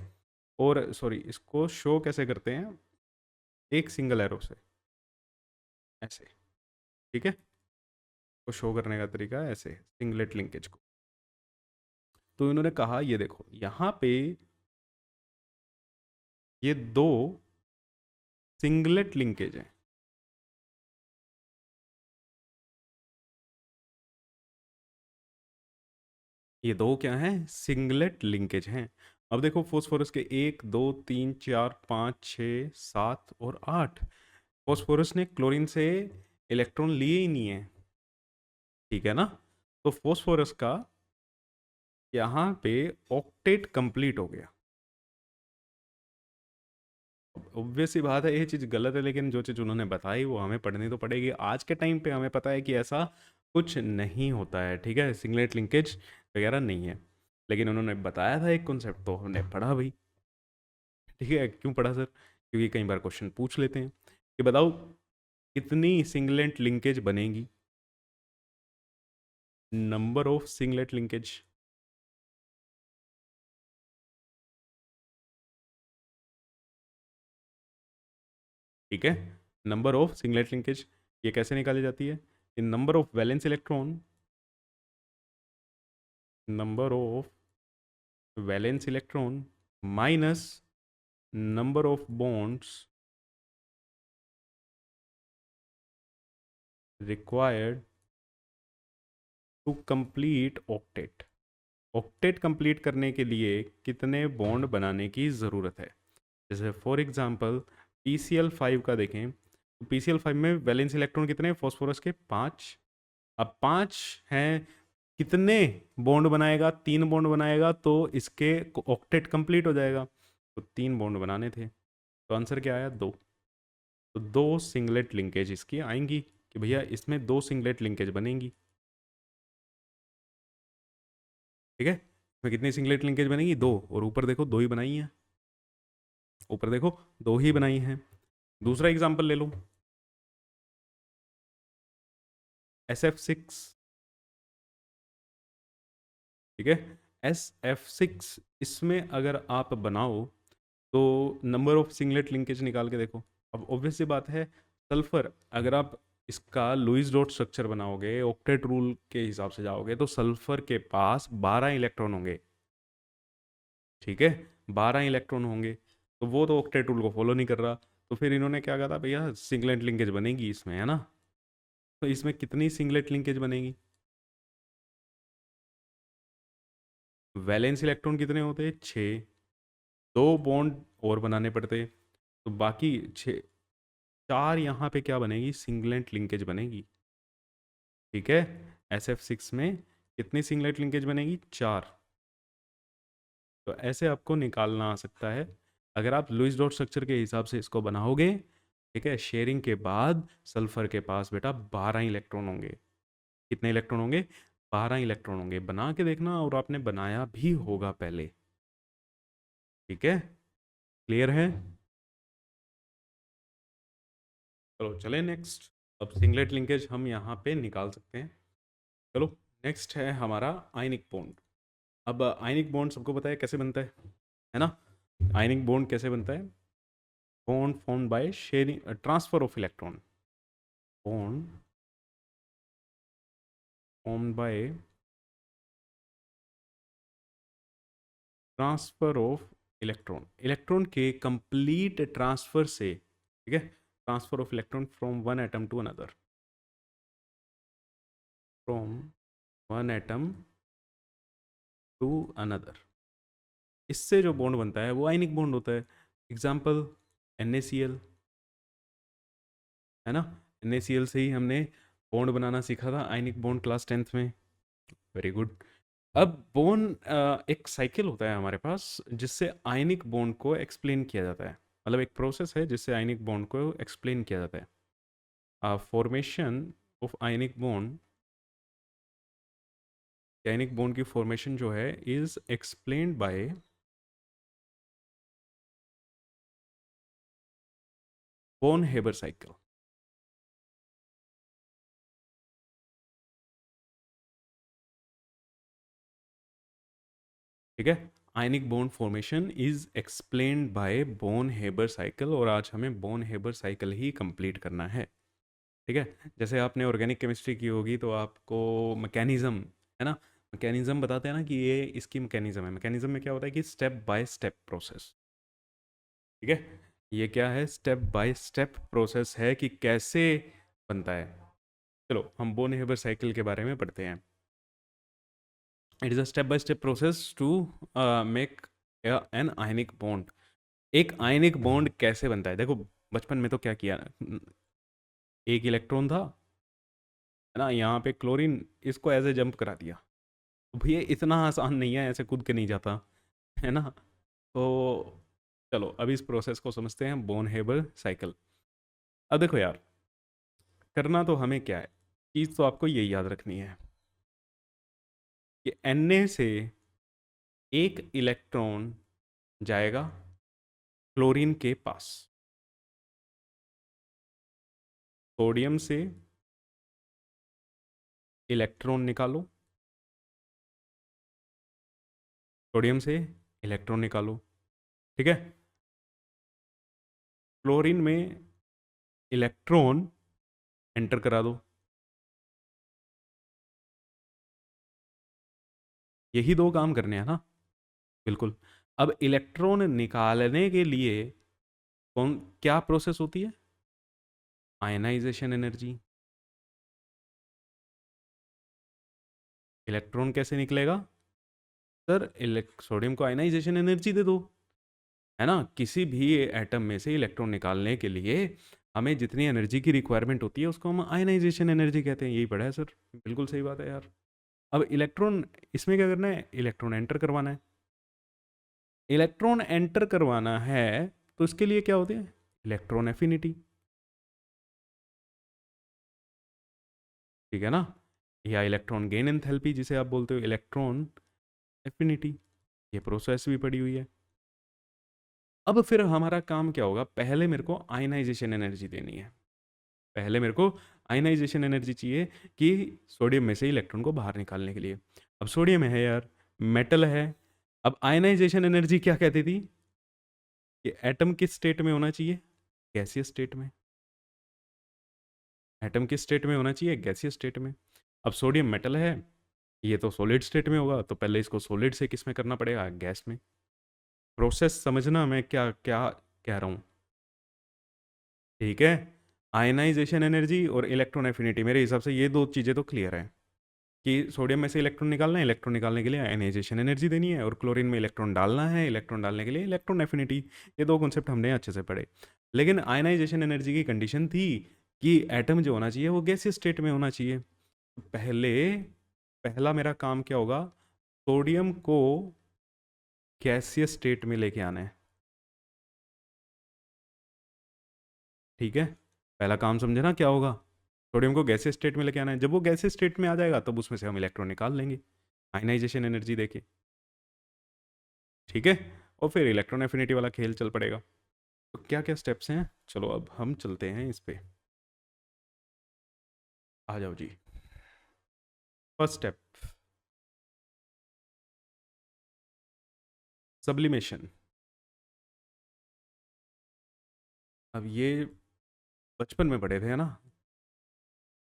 और सॉरी, इसको शो कैसे करते हैं, एक सिंगल एरो से ऐसे। ठीक है, तो शो करने का तरीका है ऐसे, सिंगलेट लिंकेज को। तो इन्होंने कहा ये देखो यहाँ पे ये दो सिंगलेट लिंकेज हैं। ये दो क्या हैं, सिंगलेट लिंकेज हैं। अब देखो फॉस्फोरस के 1 2 3 4 5 6 7 और 8, फॉस्फोरस ने क्लोरीन से इलेक्ट्रॉन लिए ही नहीं है। ठीक है ना, तो फॉस्फोरस का यहाँ पे ऑक्टेट कंप्लीट हो गया। ऑब्वियस सी बात है ये चीज़ गलत है, लेकिन जो चीज़ उन्होंने बताई वो हमें पढ़नी तो पड़ेगी। आज के टाइम पे हमें पता है कि ऐसा कुछ नहीं होता है, ठीक है, सिंगलेट लिंकेज वगैरह नहीं है। लेकिन उन्होंने बताया था एक कॉन्सेप्ट, तो हमने पढ़ा भाई। ठीक है, क्यों पढ़ा सर, क्योंकि कई बार क्वेश्चन पूछ लेते हैं कि बताओ कितनी सिंगलेट लिंकेज बनेगी, नंबर ऑफ सिंगलेट लिंकेज। ठीक है, नंबर ऑफ सिंगलेट लिंकेज ये कैसे निकाली जाती है, in number of valence electron, number of valence electron minus number of bonds required to complete octet. Octet complete करने के लिए कितने बॉन्ड बनाने की ज़रूरत है। जैसे फॉर एग्जांपल PCl5 का देखें, तो PCl5 में वैलेंस इलेक्ट्रॉन कितने हैं, फॉस्फोरस के 5। अब 5 हैं, कितने बॉन्ड बनाएगा, 3 बॉन्ड बनाएगा तो इसके ऑक्टेट कंप्लीट हो जाएगा। तो 3 बॉन्ड बनाने थे, तो आंसर क्या आया, 2। तो 2 सिंगलेट लिंकेज इसकी आएंगी कि भैया इसमें 2 सिंगलेट लिंकेज बनेंगी। ठीक है, इसमें कितनी सिंगलेट लिंकेज बनेगी, 2, और ऊपर देखो 2 ही बनाई हैं, ऊपर देखो 2 ही बनाई हैं। दूसरा एग्जाम्पल ले लो, SF6। ठीक है, SF6 इसमें अगर आप बनाओ तो नंबर ऑफ सिंगलेट लिंकेज निकाल के देखो। अब ऑब्वियस सी बात है, सल्फर अगर आप इसका लुईस डॉट स्ट्रक्चर बनाओगे, ऑक्टेट रूल के हिसाब से जाओगे, तो सल्फर के पास 12 इलेक्ट्रॉन होंगे। ठीक है, 12 इलेक्ट्रॉन होंगे, तो वो तो ऑक्टेट रूल को फॉलो नहीं कर रहा। तो फिर इन्होंने क्या कहा था, भैया सिंगलेट लिंकेज बनेगी इसमें, है ना। तो इसमें कितनी सिंगलेट लिंकेज बनेगी, वैलेंस इलेक्ट्रॉन कितने होते, 6, 2 बॉन्ड और बनाने पड़ते, तो बाकी 6, 4 यहाँ पे क्या बनेगी, सिंगलेट लिंकेज बनेगी। ठीक है, SF6 में कितनी सिंगलेट लिंकेज बनेगी, 4। तो ऐसे आपको निकालना आ सकता है अगर आप लुईस डॉट स्ट्रक्चर के हिसाब से इसको बनाओगे। ठीक है, शेयरिंग के बाद सल्फर के पास बेटा 12 इलेक्ट्रॉन होंगे। कितने इलेक्ट्रॉन होंगे, 12 इलेक्ट्रॉन होंगे। बना के देखना, और आपने बनाया भी होगा पहले। ठीक है, क्लियर है, चलो चले नेक्स्ट। अब सिंगलेट लिंकेज हम यहाँ पे निकाल सकते हैं। चलो, नेक्स्ट है हमारा आयनिक बॉन्ड। अब आयनिक बॉन्ड सबको पता है कैसे बनता है ना? आयनिक बॉन्ड कैसे बनता है? Bond formed by sharing transfer of electron. Bond formed by transfer of electron, electron के कंप्लीट ट्रांसफर से, ठीक है? Transfer of electron from one atom to another, from one atom to another. इससे जो bond बनता है वो आयनिक बॉन्ड होता है। एग्जाम्पल NaCl, है ना? NaCl से ही हमने बॉन्ड बनाना सीखा था, आयनिक बॉन्ड, क्लास 10th में। Very good. अब बॉन्ड एक साइकिल होता है हमारे पास जिससे आयनिक बॉन्ड को एक्सप्लेन किया जाता है, मतलब एक प्रोसेस है जिससे आयनिक बॉन्ड को एक्सप्लेन किया जाता है। Formation of ionic bond, ionic bond की फॉर्मेशन जो है is explained by Born Haber cycle. ठीक है, ionic bond formation is explained by Born Haber cycle, और आज हमें बॉन हेबर साइकिल ही कंप्लीट करना है। ठीक है, जैसे आपने ऑर्गेनिक केमिस्ट्री की होगी तो आपको मैकेनिज्म, है ना, मैकेनिज्म बताते हैं ना कि ये इसकी मैकेनिज्म है। मैकेनिज्म में क्या होता है कि स्टेप बाय स्टेप प्रोसेस। ठीक है, ये क्या है? स्टेप बाय स्टेप प्रोसेस है कि कैसे बनता है। चलो हम बोन हेबर साइकिल के बारे में पढ़ते हैं। It is a step by step process to make an ionic bond. एक आयनिक बॉन्ड कैसे बनता है? देखो, बचपन में तो क्या किया, एक इलेक्ट्रॉन था, है ना, यहाँ पे क्लोरीन, इसको एज ए जंप करा दिया। तो भैया इतना आसान नहीं है, ऐसे कूद के नहीं जाता, है ना? तो चलो अब इस प्रोसेस को समझते हैं, बोन हेबर साइकिल। अब देखो यार, करना तो हमें क्या है, चीज़ तो आपको यही याद रखनी है कि Na से एक इलेक्ट्रॉन जाएगा क्लोरीन के पास, सोडियम से इलेक्ट्रॉन निकालो, सोडियम से इलेक्ट्रॉन निकालो, ठीक है? क्लोरीन में इलेक्ट्रॉन एंटर करा दो। यही दो काम करने हैं ना? बिल्कुल। अब इलेक्ट्रॉन निकालने के लिए कौन क्या प्रोसेस होती है? Ionization energy. इलेक्ट्रॉन कैसे निकलेगा? सर, सोडियम को आयनाइजेशन एनर्जी दे दो, है ना? किसी भी एटम में से इलेक्ट्रॉन निकालने के लिए हमें जितनी एनर्जी की रिक्वायरमेंट होती है उसको हम आयनाइजेशन एनर्जी कहते हैं। यही पढ़ा है सर, बिल्कुल सही बात है यार। अब इलेक्ट्रॉन, इसमें क्या करना है? इलेक्ट्रॉन एंटर करवाना है। इलेक्ट्रॉन एंटर करवाना है तो इसके लिए क्या होते हैं? इलेक्ट्रॉन एफिनिटी, ठीक है ना? या इलेक्ट्रॉन गेन एंथैल्पी जिसे आप बोलते हो, इलेक्ट्रॉन एफिनिटी, ये प्रोसेस भी पड़ी हुई है। अब फिर हमारा काम क्या होगा? पहले मेरे को आयनाइजेशन एनर्जी देनी है। पहले मेरे को आयनाइजेशन एनर्जी चाहिए कि सोडियम में से इलेक्ट्रॉन को बाहर निकालने के लिए। अब सोडियम है यार, मेटल है। अब आयनाइजेशन एनर्जी क्या कहती थी कि एटम किस स्टेट में होना चाहिए? गैसियस स्टेट में। एटम किस स्टेट में होना चाहिए? गैसियस स्टेट में। अब सोडियम मेटल है, ये तो सॉलिड स्टेट में होगा, तो पहले इसको सॉलिड से किस में करना पड़ेगा? गैस में। प्रोसेस समझना मैं क्या क्या कह रहा हूँ, ठीक है? आयनाइजेशन एनर्जी और इलेक्ट्रॉन एफिनिटी, मेरे हिसाब से ये दो चीज़ें तो क्लियर है कि सोडियम में से इलेक्ट्रॉन निकालना है, इलेक्ट्रॉन निकालने के लिए आयनाइजेशन एनर्जी देनी है, और क्लोरीन में इलेक्ट्रॉन डालना है, इलेक्ट्रॉन डालने के लिए इलेक्ट्रॉन एफिनिटी। ये दो कॉन्सेप्ट हमने अच्छे से पढ़े। लेकिन आयनाइजेशन एनर्जी की कंडीशन थी कि एटम जो होना चाहिए वो गैसियस स्टेट में होना चाहिए। पहले पहला मेरा काम क्या होगा? सोडियम को गैसियस स्टेट में लेके आना है, ठीक है? पहला काम समझे ना क्या होगा? सोडियम को गैसियस स्टेट में लेके आना है। जब वो गैसियस स्टेट में आ जाएगा तब उसमें से हम इलेक्ट्रॉन निकाल लेंगे आयनाइजेशन एनर्जी देके, ठीक है? और फिर इलेक्ट्रॉन एफिनिटी वाला खेल चल पड़ेगा। तो क्या क्या स्टेप्स हैं, चलो अब हम चलते हैं इस पे। आ जाओ जी। First step, sublimation. अब ये बचपन में पढ़े थे ना,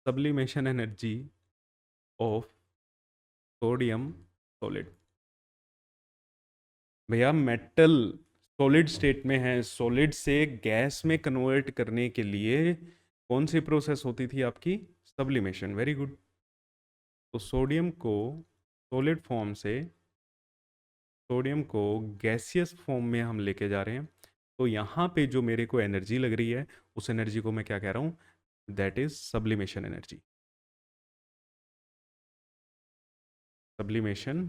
sublimation energy of sodium solid. भैया मेटल सॉलिड स्टेट में है, सॉलिड से गैस में कन्वर्ट करने के लिए कौन सी प्रोसेस होती थी आपकी? सब्लिमेशन। Very good. तो सोडियम को गैसियस फॉर्म में हम लेके जा रहे हैं। तो यहाँ पे जो मेरे को एनर्जी लग रही है, उस एनर्जी को मैं क्या कह रहा हूँ? That is sublimation energy. Sublimation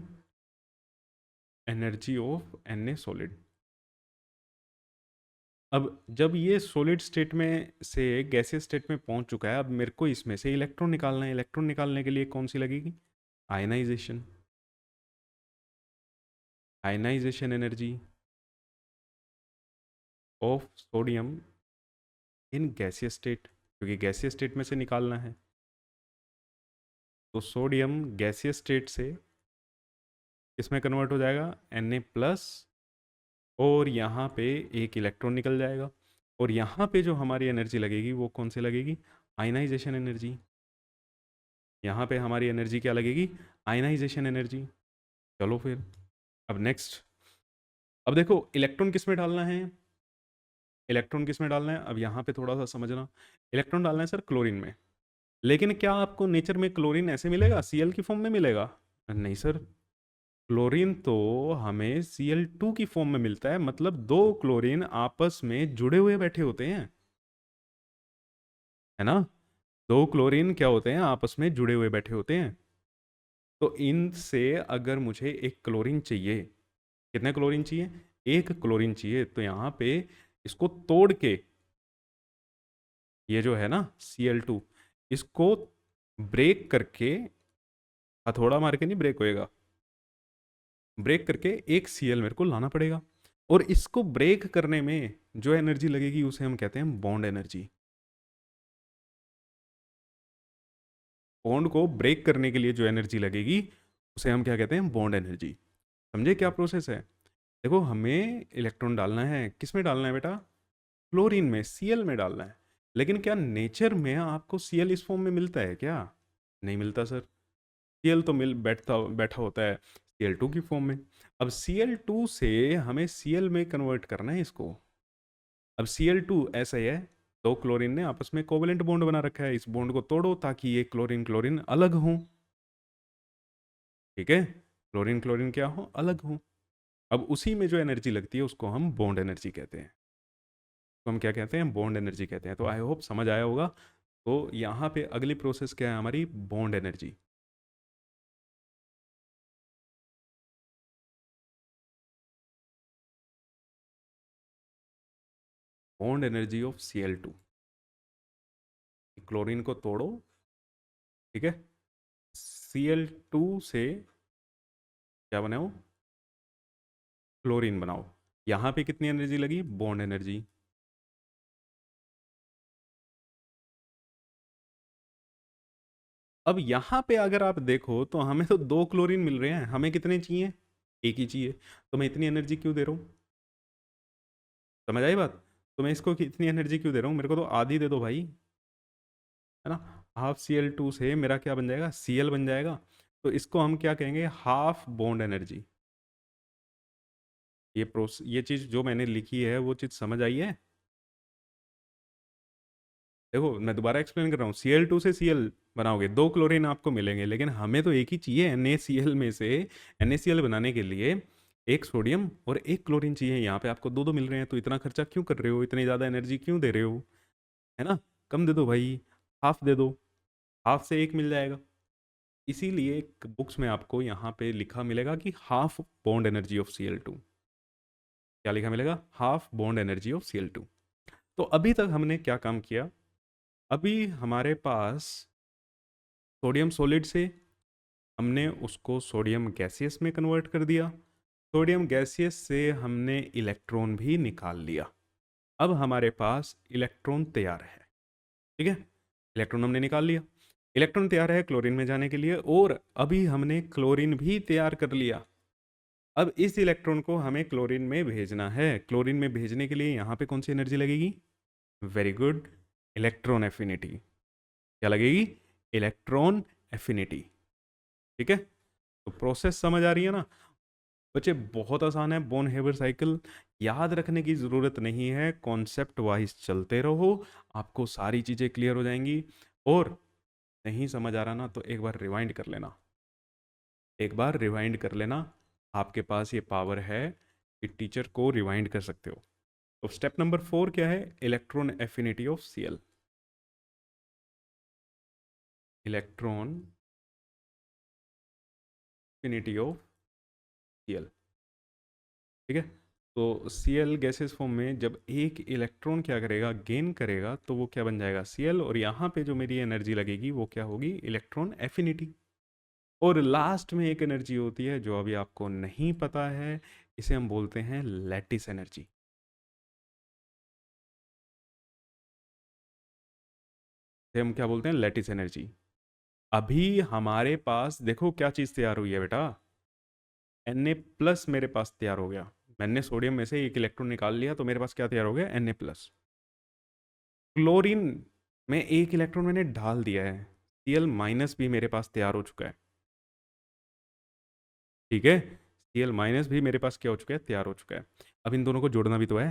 energy of Na solid. अब जब ये सॉलिड स्टेट में से गैसियस स्टेट में पहुंच चुका है, अब मेरे को इसमें से इलेक्ट्रॉन निकालना है। इलेक्ट्रॉन निकालने के लिए कौन सी लगेगी? Ionization. Ionization energy of sodium in gaseous state, क्योंकि गैसियस स्टेट में से निकालना है। तो सोडियम गैसियस स्टेट से इसमें कन्वर्ट हो जाएगा Na प्लस, और यहाँ पे एक इलेक्ट्रॉन निकल जाएगा। और यहाँ पे जो हमारी एनर्जी लगेगी वो कौन सी लगेगी? Ionization energy. यहाँ पे हमारी एनर्जी क्या लगेगी? Ionization energy. चलो फिर, अब नेक्स्ट। अब देखो इलेक्ट्रॉन किस में डालना है? इलेक्ट्रॉन किस में डालना है? अब यहाँ पे थोड़ा सा समझना। इलेक्ट्रॉन डालना है सर क्लोरीन में। लेकिन क्या आपको नेचर में क्लोरीन ऐसे मिलेगा, Cl की फॉर्म में मिलेगा? नहीं सर, क्लोरीन तो हमें Cl2 की फॉर्म में मिलता है। मतलब दो क्लोरीन आपस में जुड़े हुए बैठे होते हैं, है ना? दो क्लोरीन क्या होते हैं? आपस में जुड़े हुए बैठे होते हैं। तो इनसे अगर मुझे एक क्लोरीन चाहिए, कितने क्लोरीन चाहिए? एक क्लोरीन चाहिए। तो यहाँ पे इसको तोड़ के, ये जो है ना Cl2, इसको ब्रेक करके, हथौड़ा मार के नहीं ब्रेक होएगा, ब्रेक करके एक Cl मेरे को लाना पड़ेगा। और इसको ब्रेक करने में जो एनर्जी लगेगी उसे हम कहते हैं बॉन्ड एनर्जी। बॉन्ड को ब्रेक करने के लिए जो एनर्जी लगेगी उसे हम क्या कहते हैं? Bond energy. समझे क्या प्रोसेस है? देखो हमें इलेक्ट्रॉन डालना है, किस में डालना है बेटा? क्लोरीन में, Cl में डालना है। लेकिन क्या नेचर में आपको Cl इस फॉर्म में मिलता है क्या? नहीं मिलता सर। Cl तो मिल बैठता बैठा होता है Cl2 की फॉर्म में। अब Cl2 से हमें Cl में कन्वर्ट करना है इसको। अब Cl2 ऐसा ही है, दो क्लोरीन ने आपस में कोवेलेंट बॉन्ड बना रखा है। इस बॉन्ड को तोड़ो ताकि ये क्लोरीन क्लोरीन अलग हो। ठीक है, क्लोरीन क्लोरीन क्या हो? अलग हो। अब उसी में जो एनर्जी लगती है उसको हम बॉन्ड एनर्जी कहते हैं। तो हम क्या कहते हैं? बॉन्ड एनर्जी कहते हैं। तो आई होप समझ आया होगा। तो यहाँ पे अगली प्रोसेस क्या है हमारी? Bond energy. Bond energy of Cl2। Chlorine को तोड़ो, ठीक है, Cl2 से क्या बनाओ? क्लोरीन बनाओ। यहाँ पे कितनी एनर्जी लगी? Bond energy. अब यहाँ पे अगर आप देखो तो हमें तो दो क्लोरीन मिल रहे हैं, हमें कितने चाहिए? एक ही चाहिए। तो मैं इतनी एनर्जी क्यों दे रहा हूँ? समझ आई बात? तो मैं इसको इतनी एनर्जी क्यों दे रहा हूँ? मेरे को तो आधी दे दो भाई, है ना? हाफ Cl2 से मेरा क्या बन जाएगा? Cl बन जाएगा। तो इसको हम क्या कहेंगे? Half bond energy. ये चीज़ जो मैंने लिखी है वो चीज़ समझ आई है? देखो मैं दोबारा एक्सप्लेन कर रहा हूँ। Cl2 से Cl बनाओगे, दो क्लोरीन आपको मिलेंगे, लेकिन हमें तो एक ही चाहिए। NaCl में से NaCl बनाने के लिए एक सोडियम और एक क्लोरीन चाहिए। यहाँ पे आपको दो दो मिल रहे हैं, तो इतना खर्चा क्यों कर रहे हो? इतनी ज़्यादा एनर्जी क्यों दे रहे हो? है ना? कम दे दो भाई, हाफ दे दो। हाफ से एक मिल जाएगा। इसीलिए एक बुक्स में आपको यहाँ पे लिखा मिलेगा कि half bond energy of Cl2। क्या लिखा मिलेगा? Half bond energy of Cl2। तो अभी तक हमने क्या काम किया? अभी हमारे पास सोडियम सॉलिड से हमने उसको सोडियम गैसियस में कन्वर्ट कर दिया। सोडियम गैसियस से हमने इलेक्ट्रॉन भी निकाल लिया। अब हमारे पास इलेक्ट्रॉन तैयार है। ठीक है, इलेक्ट्रॉन हमने निकाल लिया। इलेक्ट्रॉन तैयार है क्लोरीन में जाने के लिए, और अभी हमने क्लोरीन भी तैयार कर लिया। अब इस इलेक्ट्रॉन को हमें क्लोरीन में भेजना है। क्लोरीन में भेजने के लिए यहाँ पे कौन सी एनर्जी लगेगी? Very good, electron affinity. क्या लगेगी? Electron affinity. ठीक है, तो प्रोसेस समझ आ रही है ना बच्चे? बहुत आसान है। बोन हेबर साइकिल याद रखने की ज़रूरत नहीं है, कॉन्सेप्ट वाइज चलते रहो, आपको सारी चीज़ें क्लियर हो जाएंगी। और नहीं समझ आ रहा ना तो एक बार रिवाइंड कर लेना, एक बार रिवाइंड कर लेना। आपके पास ये पावर है कि टीचर को रिवाइंड कर सकते हो। तो स्टेप नंबर 4 क्या है? Electron affinity of Cl। Electron affinity of Cl। ठीक है, तो Cl गैसेस फॉर्म में जब एक इलेक्ट्रॉन क्या करेगा? गेन करेगा, तो वो क्या बन जाएगा? Cl। और यहाँ पे जो मेरी एनर्जी लगेगी वो क्या होगी? Electron affinity. और लास्ट में एक एनर्जी होती है जो अभी आपको नहीं पता है, इसे हम बोलते हैं लैटिस एनर्जी। इसे हम क्या बोलते हैं? Lattice energy. अभी हमारे पास देखो क्या चीज़ तैयार हुई है बेटा, Na+ मेरे पास तैयार हो गया। मैंने सोडियम में से एक इलेक्ट्रॉन निकाल लिया, तो मेरे पास क्या तैयार हो गया? Na+। क्लोरीन में एक इलेक्ट्रॉन मैंने डाल दिया है, Cl- भी मेरे पास तैयार हो चुका है। ठीक है, Cl- भी मेरे पास क्या हो चुका है? तैयार हो चुका है। अब इन दोनों को जोड़ना भी तो है,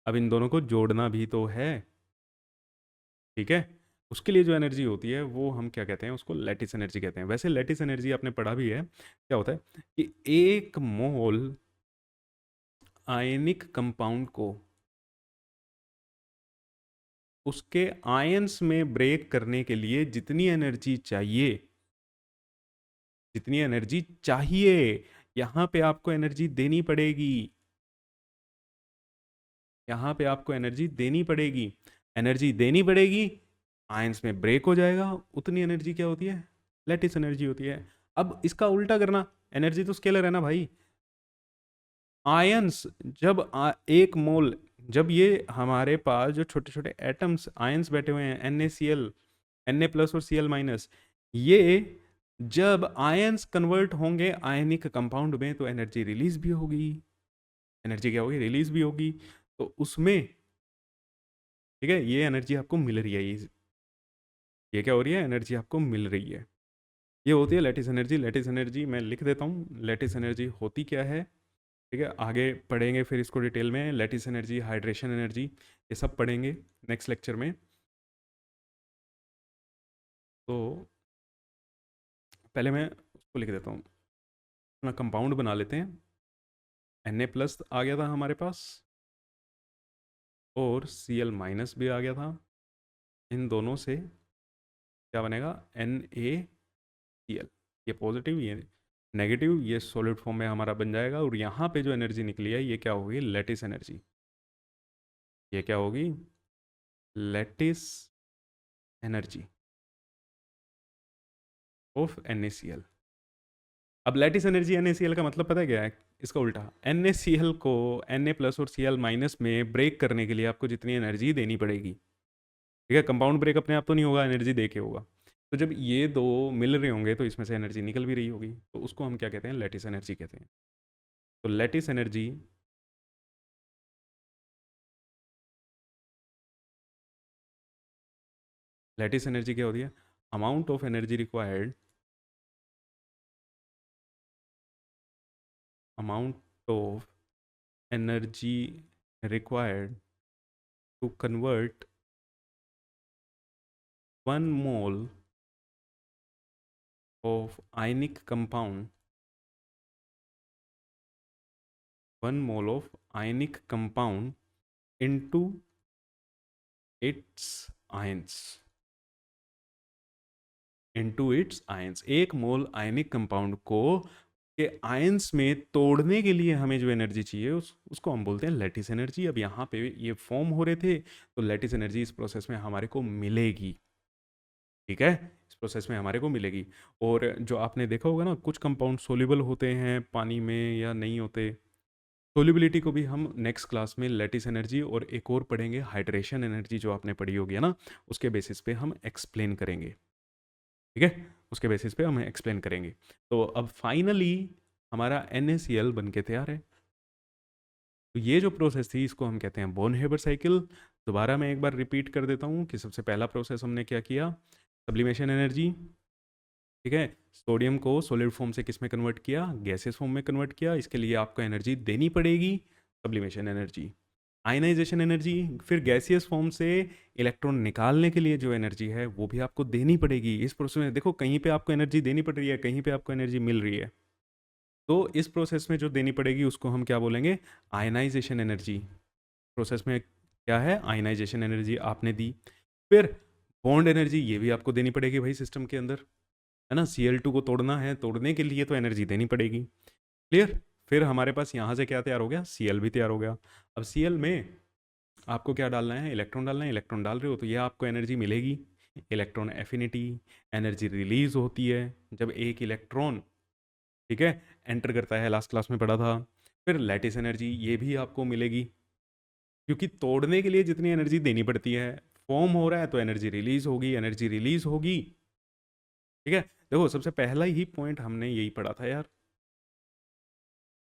अब इन दोनों को जोड़ना भी तो है। ठीक है, उसके लिए जो एनर्जी होती है वो हम क्या कहते हैं? उसको लैटिस एनर्जी कहते हैं। वैसे लैटिस एनर्जी आपने पढ़ा भी है, क्या होता है कि एक मोल आयनिक कंपाउंड को उसके आयंस में ब्रेक करने के लिए जितनी एनर्जी चाहिए, जितनी एनर्जी चाहिए, यहां पे आपको एनर्जी देनी पड़ेगी, यहां पे आपको एनर्जी देनी पड़ेगी। एनर्जी देनी पड़ेगी, आयंस में ब्रेक हो जाएगा, उतनी एनर्जी क्या होती है? लैटिस एनर्जी होती है। अब इसका उल्टा करना, एनर्जी तो स्केलर है ना भाई। आयंस जब एक मोल, जब ये हमारे पास जो छोटे छोटे एटम्स आयंस बैठे हुए हैं, NaCl, Na+ और Cl-, ये जब आयंस कन्वर्ट होंगे आयनिक कंपाउंड में तो एनर्जी रिलीज भी होगी। एनर्जी क्या होगी? रिलीज भी होगी। तो उसमें ठीक है, ये एनर्जी आपको मिल रही है, ये क्या हो रही है? एनर्जी आपको मिल रही है। ये होती है लैटिस एनर्जी। लैटिस एनर्जी मैं लिख देता हूँ, लैटिस एनर्जी होती क्या है। ठीक है, आगे पढ़ेंगे फिर इसको डिटेल में, लैटिस एनर्जी, हाइड्रेशन एनर्जी, ये सब पढ़ेंगे नेक्स्ट लेक्चर में। तो पहले मैं उसको लिख देता हूँ, अपना कंपाउंड बना लेते हैं। Na+ आ गया था हमारे पास, और Cl- भी आ गया था। इन दोनों से क्या बनेगा? NaCl। ये पॉजिटिव, ये नेगेटिव, ये सॉलिड फॉर्म में हमारा बन जाएगा। और यहाँ पे जो एनर्जी निकली है ये क्या होगी? Lattice energy. ये क्या होगी? Lattice energy of NaCl। अब लैटिस एनर्जी NaCl का मतलब पता है क्या है? इसका उल्टा, NaCl को Na+ और Cl- में ब्रेक करने के लिए आपको जितनी एनर्जी देनी पड़ेगी। ठीक है, कंपाउंड ब्रेक अपने आप तो नहीं होगा, एनर्जी दे के होगा। तो जब ये दो मिल रहे होंगे तो इसमें से एनर्जी निकल भी रही होगी, तो उसको हम क्या कहते हैं? लैटिस एनर्जी कहते हैं। तो लैटिस एनर्जी लैटिस एनर्जी क्या होती है? Amount of energy required, amount of energy required to convert 1 mole of ionic compound, 1 mole of ionic compound into its ions, एक मोल आयनिक कंपाउंड को के आयंस में तोड़ने के लिए हमें जो एनर्जी चाहिए उसको हम बोलते हैं लैटिस एनर्जी। अब यहाँ पे ये फॉर्म हो रहे थे, तो लैटिस एनर्जी इस प्रोसेस में हमारे को मिलेगी। ठीक है, इस प्रोसेस में हमारे को मिलेगी। और जो आपने देखा होगा ना, कुछ कंपाउंड सोल्यूबल होते हैं पानी में या नहीं होते, सोल्यूबिलिटी को भी हम नेक्स्ट क्लास में लैटिस एनर्जी और एक और पढ़ेंगे हाइड्रेशन एनर्जी जो आपने पढ़ी होगी है ना, उसके बेसिस पे हम एक्सप्लेन करेंगे। ठीक है, उसके बेसिस पे हम एक्सप्लेन करेंगे। तो अब फाइनली हमारा NaCl बन के तैयार है। तो ये जो प्रोसेस थी इसको हम कहते हैं बोन हेबर साइकिल। दोबारा मैं एक बार रिपीट कर देता हूँ कि सबसे पहला प्रोसेस हमने क्या किया, सब्लिमेशन एनर्जी। ठीक है, सोडियम को सॉलिड फॉर्म से किस में कन्वर्ट किया, गैसेस फॉर्म में कन्वर्ट किया। इसके लिए आपको एनर्जी देनी पड़ेगी, सब्लिमेशन एनर्जी। आयनाइजेशन एनर्जी, फिर गैसियस फॉर्म से इलेक्ट्रॉन निकालने के लिए जो एनर्जी है वो भी आपको देनी पड़ेगी। इस प्रोसेस में देखो कहीं पे आपको एनर्जी देनी पड़ रही है, कहीं पे आपको एनर्जी मिल रही है। तो इस प्रोसेस में जो देनी पड़ेगी उसको हम क्या बोलेंगे, आयनाइजेशन एनर्जी। प्रोसेस में क्या है, आयनाइजेशन एनर्जी आपने दी। फिर बॉन्ड एनर्जी ये भी आपको देनी पड़ेगी भाई सिस्टम के अंदर, है ना। Cl2 को तोड़ना है, तोड़ने के लिए तो एनर्जी देनी पड़ेगी। क्लियर। फिर हमारे पास यहाँ से क्या तैयार हो गया, Cl भी तैयार हो गया। अब Cl में आपको क्या डालना है, इलेक्ट्रॉन डालना है। इलेक्ट्रॉन डाल रहे हो तो ये आपको एनर्जी मिलेगी, इलेक्ट्रॉन एफिनिटी। एनर्जी रिलीज होती है जब एक इलेक्ट्रॉन, ठीक है, एंटर करता है, लास्ट क्लास में पढ़ा था। फिर लैटिस एनर्जी ये भी आपको मिलेगी, क्योंकि तोड़ने के लिए जितनी एनर्जी देनी पड़ती है, फॉर्म हो रहा है तो एनर्जी रिलीज होगी, एनर्जी रिलीज होगी। ठीक है, देखो सबसे पहला ही पॉइंट हमने यही पढ़ा था यार,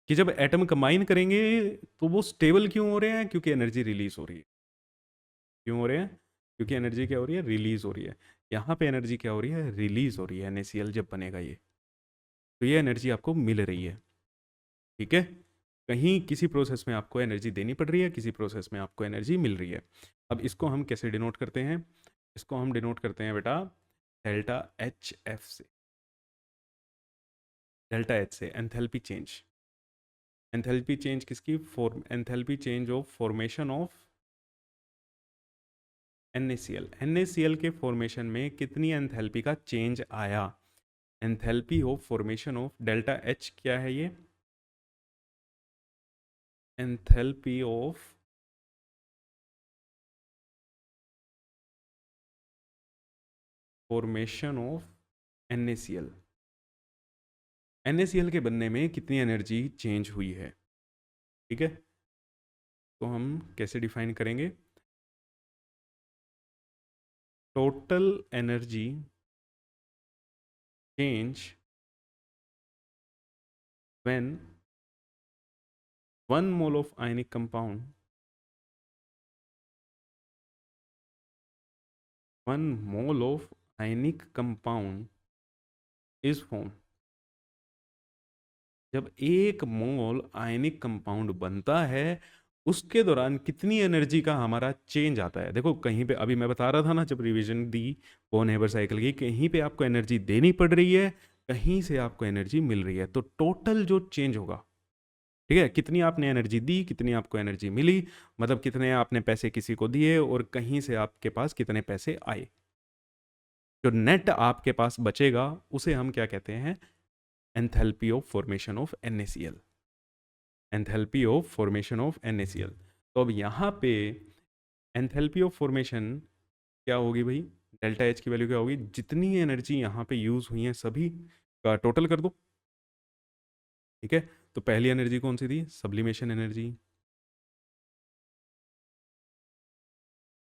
कि जब एटम कंबाइन करेंगे तो वो स्टेबल क्यों हो रहे हैं, क्योंकि एनर्जी रिलीज हो रही है। क्यों हो रहे हैं, क्योंकि एनर्जी क्या हो रही है, रिलीज हो रही है। यहाँ पे एनर्जी क्या हो रही है, रिलीज हो रही है। NaCl जब बनेगा ये, तो ये एनर्जी आपको मिल रही है। ठीक है, कहीं किसी प्रोसेस में आपको एनर्जी देनी पड़ रही है, किसी प्रोसेस में आपको एनर्जी मिल रही है। अब इसको हम कैसे डिनोट करते हैं, इसको हम डिनोट करते हैं बेटा डेल्टा HF से। डेल्टा H से एंथैल्पी चेंज। एंथैल्पी चेंज किसकी, enthalpy change of formation of NaCl। NaCl के फॉर्मेशन में कितनी एंथैल्पी का चेंज आया, enthalpy of formation of delta H क्या है ये, enthalpy of formation of NaCl। NaCl के बनने में कितनी एनर्जी चेंज हुई है। ठीक है, तो हम कैसे डिफाइन करेंगे, total energy change when 1 mole of ionic compound, 1 mole of ionic compound is form. जब 1 मोल आयनिक कंपाउंड बनता है उसके दौरान कितनी एनर्जी का हमारा चेंज आता है। देखो कहीं पे अभी मैं बता रहा था ना जब रिवीजन दी बोन हेबर साइकिल की, कहीं पे आपको एनर्जी देनी पड़ रही है, कहीं से आपको एनर्जी मिल रही है। तो टोटल जो चेंज होगा, ठीक है, कितनी आपने एनर्जी दी, कितनी आपको एनर्जी मिली, मतलब कितने आपने पैसे किसी को दिए और कहीं से आपके पास कितने पैसे आए, जो नेट आपके पास बचेगा उसे हम क्या कहते हैं, enthalpy of formation of NaCl। Enthalpy of formation of NaCl। तो अब यहाँ पे एंथैल्पी ऑफ फॉर्मेशन क्या होगी भाई, डेल्टा H की वैल्यू क्या होगी, जितनी एनर्जी यहाँ पे यूज हुई है सभी का टोटल कर दो। ठीक है, तो पहली एनर्जी कौन सी थी, सब्लिमेशन एनर्जी।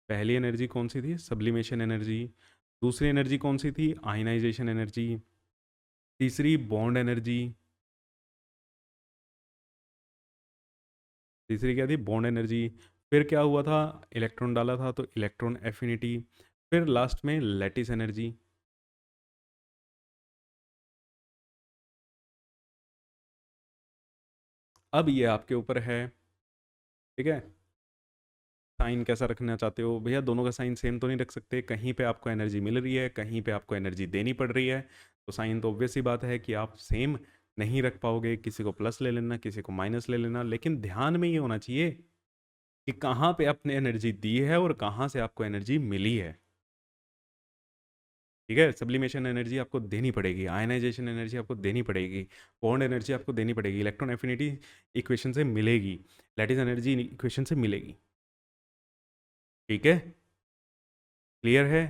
पहली एनर्जी कौन सी थी, सब्लिमेशन एनर्जी। दूसरी एनर्जी कौन सी थी, आयनाइजेशन एनर्जी। तीसरी बॉन्ड एनर्जी। तीसरी क्या थी, बॉन्ड एनर्जी। फिर क्या हुआ था, इलेक्ट्रॉन डाला था तो इलेक्ट्रॉन एफिनिटी। फिर लास्ट में लैटिस एनर्जी। अब ये आपके ऊपर है। ठीक है, साइन कैसा रखना चाहते हो भैया, दोनों का साइन सेम तो नहीं रख सकते, कहीं पे आपको एनर्जी मिल रही है, कहीं पे आपको एनर्जी देनी पड़ रही है। तो साइन तो ऑब्वियस सी बात है कि आप सेम नहीं रख पाओगे, किसी को प्लस ले लेना, किसी को माइनस ले लेना, लेकिन ध्यान में ये होना चाहिए कि कहाँ पे आपने एनर्जी दी है और कहाँ से आपको एनर्जी मिली है। ठीक है, सब्लिमेशन एनर्जी आपको देनी पड़ेगी, आयनाइजेशन एनर्जी आपको देनी पड़ेगी, बॉन्ड एनर्जी आपको देनी पड़ेगी, इलेक्ट्रॉन एफिनिटी इक्वेशन से मिलेगी, लैटिस एनर्जी इक्वेशन से मिलेगी। ठीक है, क्लियर है।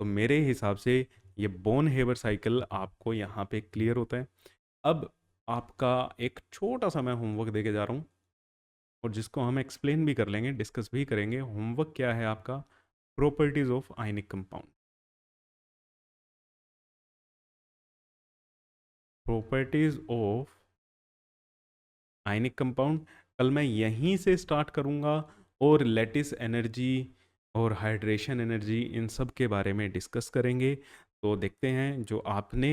तो मेरे हिसाब से ये बोन हेबर साइकिल आपको यहाँ पे क्लियर होता है। अब आपका एक छोटा सा मैं होमवर्क दे के जा रहा हूँ, और जिसको हम एक्सप्लेन भी कर लेंगे, डिस्कस भी करेंगे। होमवर्क क्या है आपका? Properties of ionic compound. Properties of ionic compound कल मैं यहीं से स्टार्ट करूँगा, और लैटिस एनर्जी और हाइड्रेशन एनर्जी इन सब के बारे में डिस्कस करेंगे। तो देखते हैं जो आपने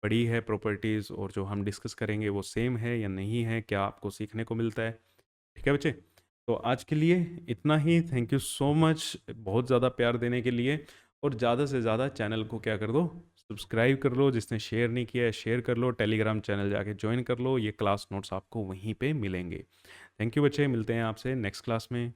पढ़ी है प्रॉपर्टीज़ और जो हम डिस्कस करेंगे वो सेम है या नहीं है, क्या आपको सीखने को मिलता है। ठीक है बच्चे, तो आज के लिए इतना ही। थैंक यू सो मच बहुत ज़्यादा प्यार देने के लिए, और ज़्यादा से ज़्यादा चैनल को क्या कर दो, सब्सक्राइब कर लो। जिसने शेयर नहीं किया है शेयर कर लो, टेलीग्राम चैनल जाके ज्वाइन कर लो, ये क्लास नोट्स आपको वहीं पे मिलेंगे। थैंक यू बच्चे, मिलते हैं आपसे नेक्स्ट क्लास में।